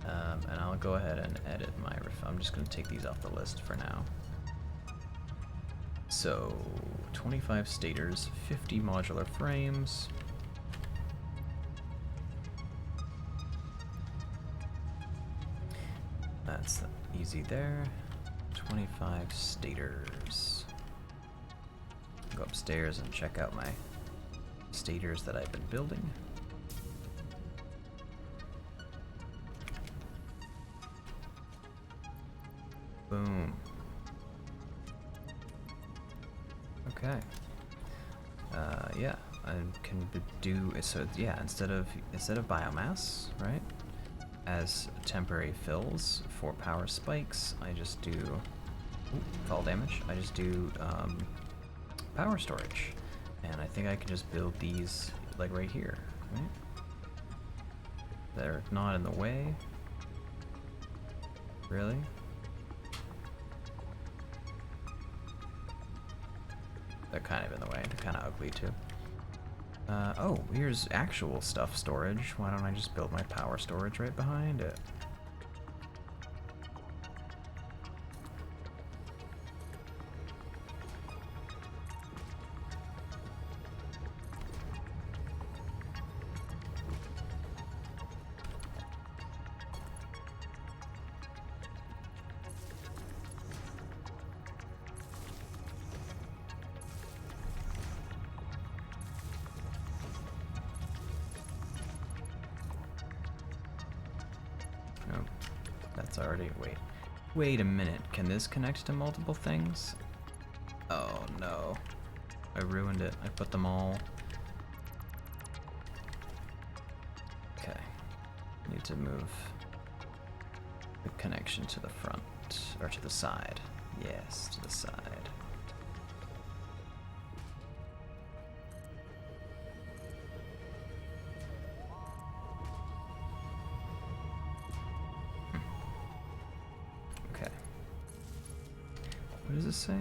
And I'll go ahead and edit my I'm just going to take these off the list for now. So, 25 stators, 50 modular frames. That's easy there. 25 stators. Go upstairs and check out my stators that I've been building. Boom. Okay. Yeah, I can do so. Yeah, instead of biomass, right? As temporary fills for power spikes, I just do fall damage. I just do power storage, and I think I can just build these like right here, right? They're not in the way. Really? They're kind of in the way. They're kind of ugly too. Oh, here's actual stuff storage. Why don't I just build my power storage right behind it? That's already... Wait a minute. Can this connect to multiple things? Oh no. I ruined it. I put them all... Okay. need to move the connection to the front, or to the side. Yes, to the side. Okay. What does this say?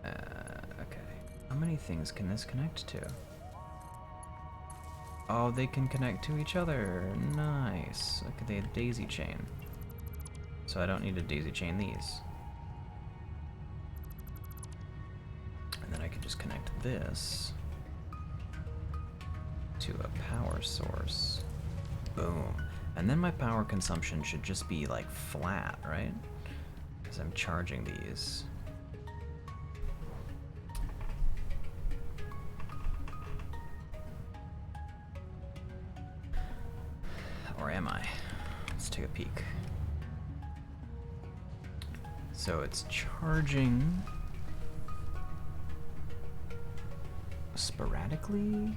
Okay. How many things can this connect to? Oh, they can connect to each other. Nice. Look at the daisy chain. So I don't need to daisy chain these. And then I can just connect this to a power source. Boom. And then my power consumption should just be like flat, right? Because I'm charging these. Or am I? Let's take a peek. So it's charging sporadically.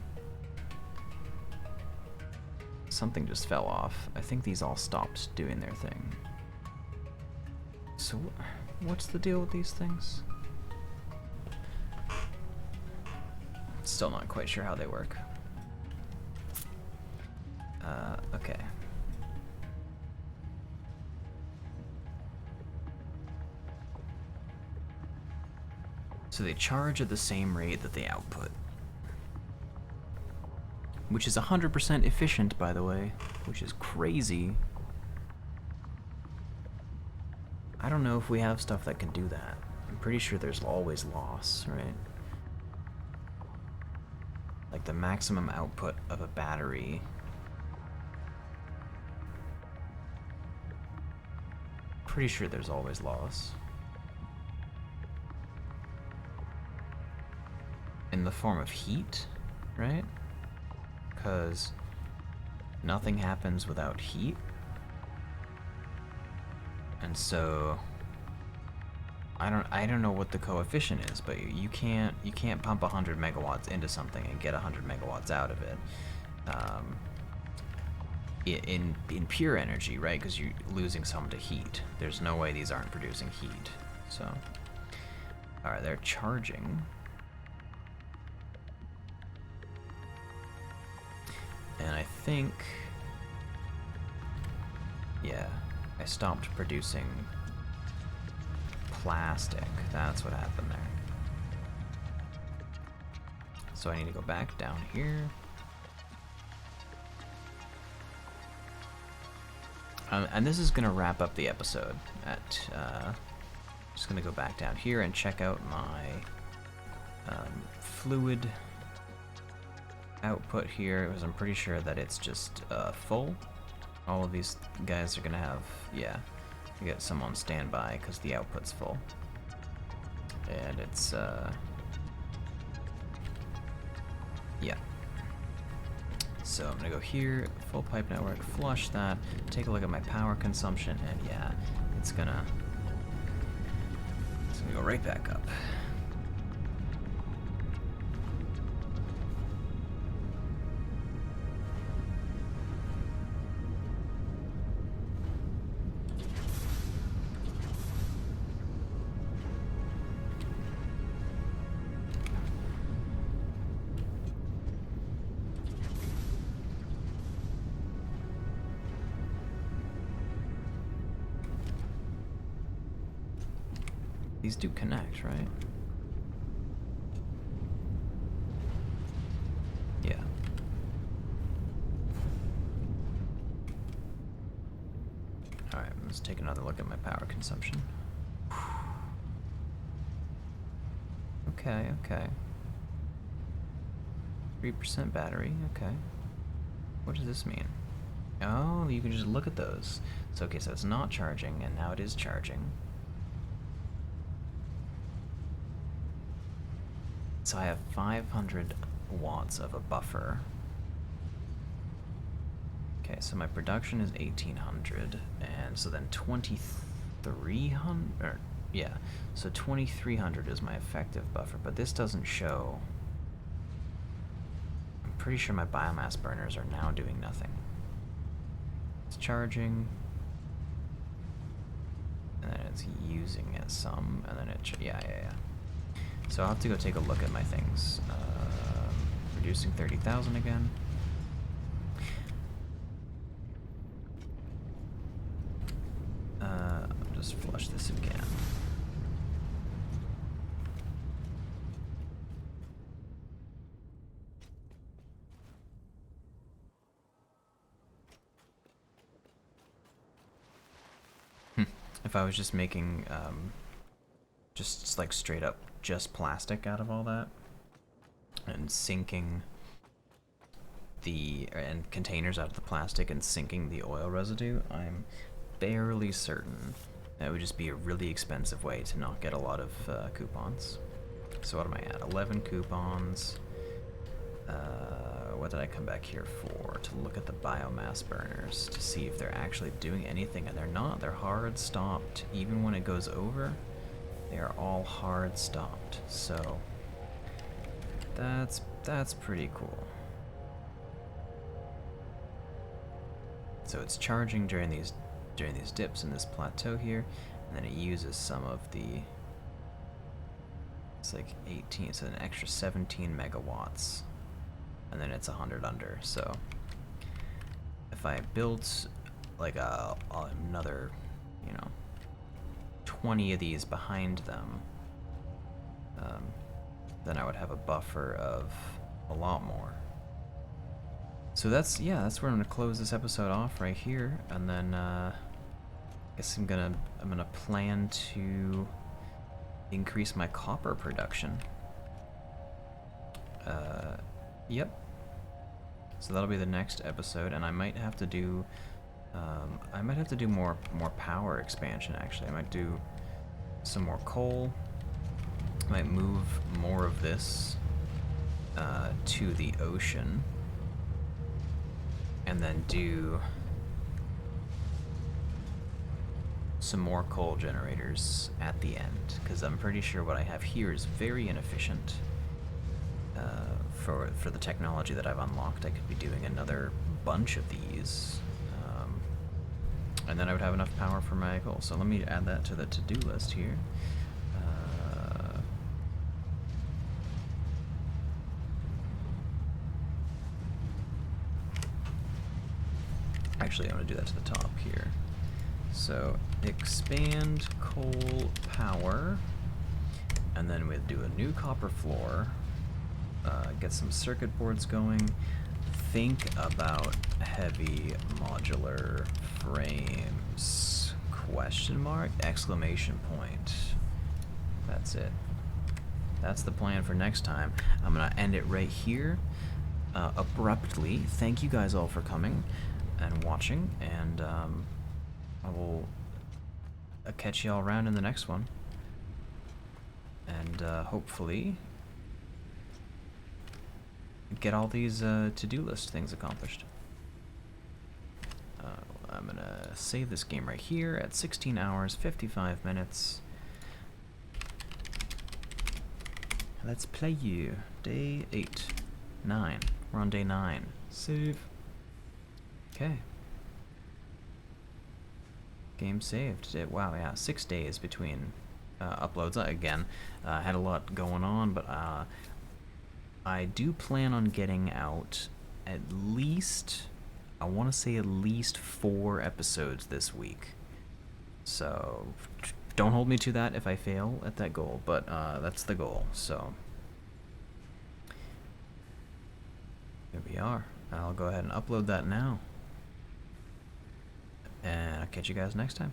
Something just fell off. I think these all stopped doing their thing. So what's the deal with these things? Still not quite sure how they work. Okay. So they charge at the same rate that they output. Which is 100% efficient, by the way, which is crazy. I don't know if we have stuff that can do that. I'm pretty sure there's always loss, right? Like the maximum output of a battery. Pretty sure there's always loss. In the form of heat, right? Because nothing happens without heat. And so I don't know what the coefficient is, but you can't pump 100 megawatts into something and get 100 megawatts out of it. In pure energy, right? Because you're losing some to heat. There's no way these aren't producing heat. So, all right, they're charging. And I think, yeah, I stopped producing plastic. That's what happened there. So I need to go back down here. And this is going to wrap up the episode at, just going to go back down here and check out my fluid output here, because I'm pretty sure that it's just full. All of these guys are going to have, yeah, you get some on standby because the output's full. And it's, yeah. So I'm gonna go here, full pipe network, flush that, take a look at my power consumption, and yeah, it's gonna go right back up. These do connect, right? Yeah. Alright, let's take another look at my power consumption. Okay, okay. 3% battery, okay. What does this mean? Oh, you can just look at those. So, okay, so it's not charging, and now it is charging. So I have 500 watts of a buffer. Okay, so my production is 1800, and so then 2300, yeah, so 2300 is my effective buffer, but this doesn't show pretty sure my biomass burners are now doing nothing. It's charging, and then it's using it some, and then yeah. So I'll have to go take a look at my things. Reducing 30,000 again. I'll just flush this again. If I was just making, just like straight up just plastic out of all that, and sinking and containers out of the plastic and sinking the oil residue, I'm barely certain that would just be a really expensive way to not get a lot of coupons. So what am I at? 11 coupons. What did I come back here for? To look at the biomass burners to see if they're actually doing anything, and they're not. They're hard stopped. Even when it goes over, they are all hard stopped. So that's pretty cool. So it's charging during these dips in this plateau here, and then it uses some of the. It's like 18, so an extra 17 megawatts, and then it's 100 under. So if I built like another, 20 of these behind them, then I would have a buffer of a lot more. So that's where I'm gonna close this episode off right here, and then I guess I'm gonna plan to increase my copper production. Yep. So that'll be the next episode, and I might have to do more power expansion. Actually, I might do some more coal. I might move more of this to the ocean, and then do some more coal generators at the end, because I'm pretty sure what I have here is very inefficient. For the technology that I've unlocked, I could be doing another bunch of these, and then I would have enough power for my coal. So let me add that to the to-do list here. Actually, I want to do that to the top here. So expand coal power, and then we'll do a new copper floor, get some circuit boards going, think about heavy modular frames, question mark, exclamation point. That's it. That's the plan for next time. I'm gonna end it right here, abruptly. Thank you guys all for coming and watching, and I will catch you all around in the next one, and hopefully get all these to-do list things accomplished. I'm gonna save this game right here at 16 hours 55 minutes. Let's play you. Day 8. 9. We're on day 9. Save. Okay. Game saved. Wow, yeah, 6 days between uploads. Again, had a lot going on, but I do plan on getting out at least, I want to say at least 4 episodes this week. So don't hold me to that if I fail at that goal, but that's the goal. So here we are. I'll go ahead and upload that now, and I'll catch you guys next time.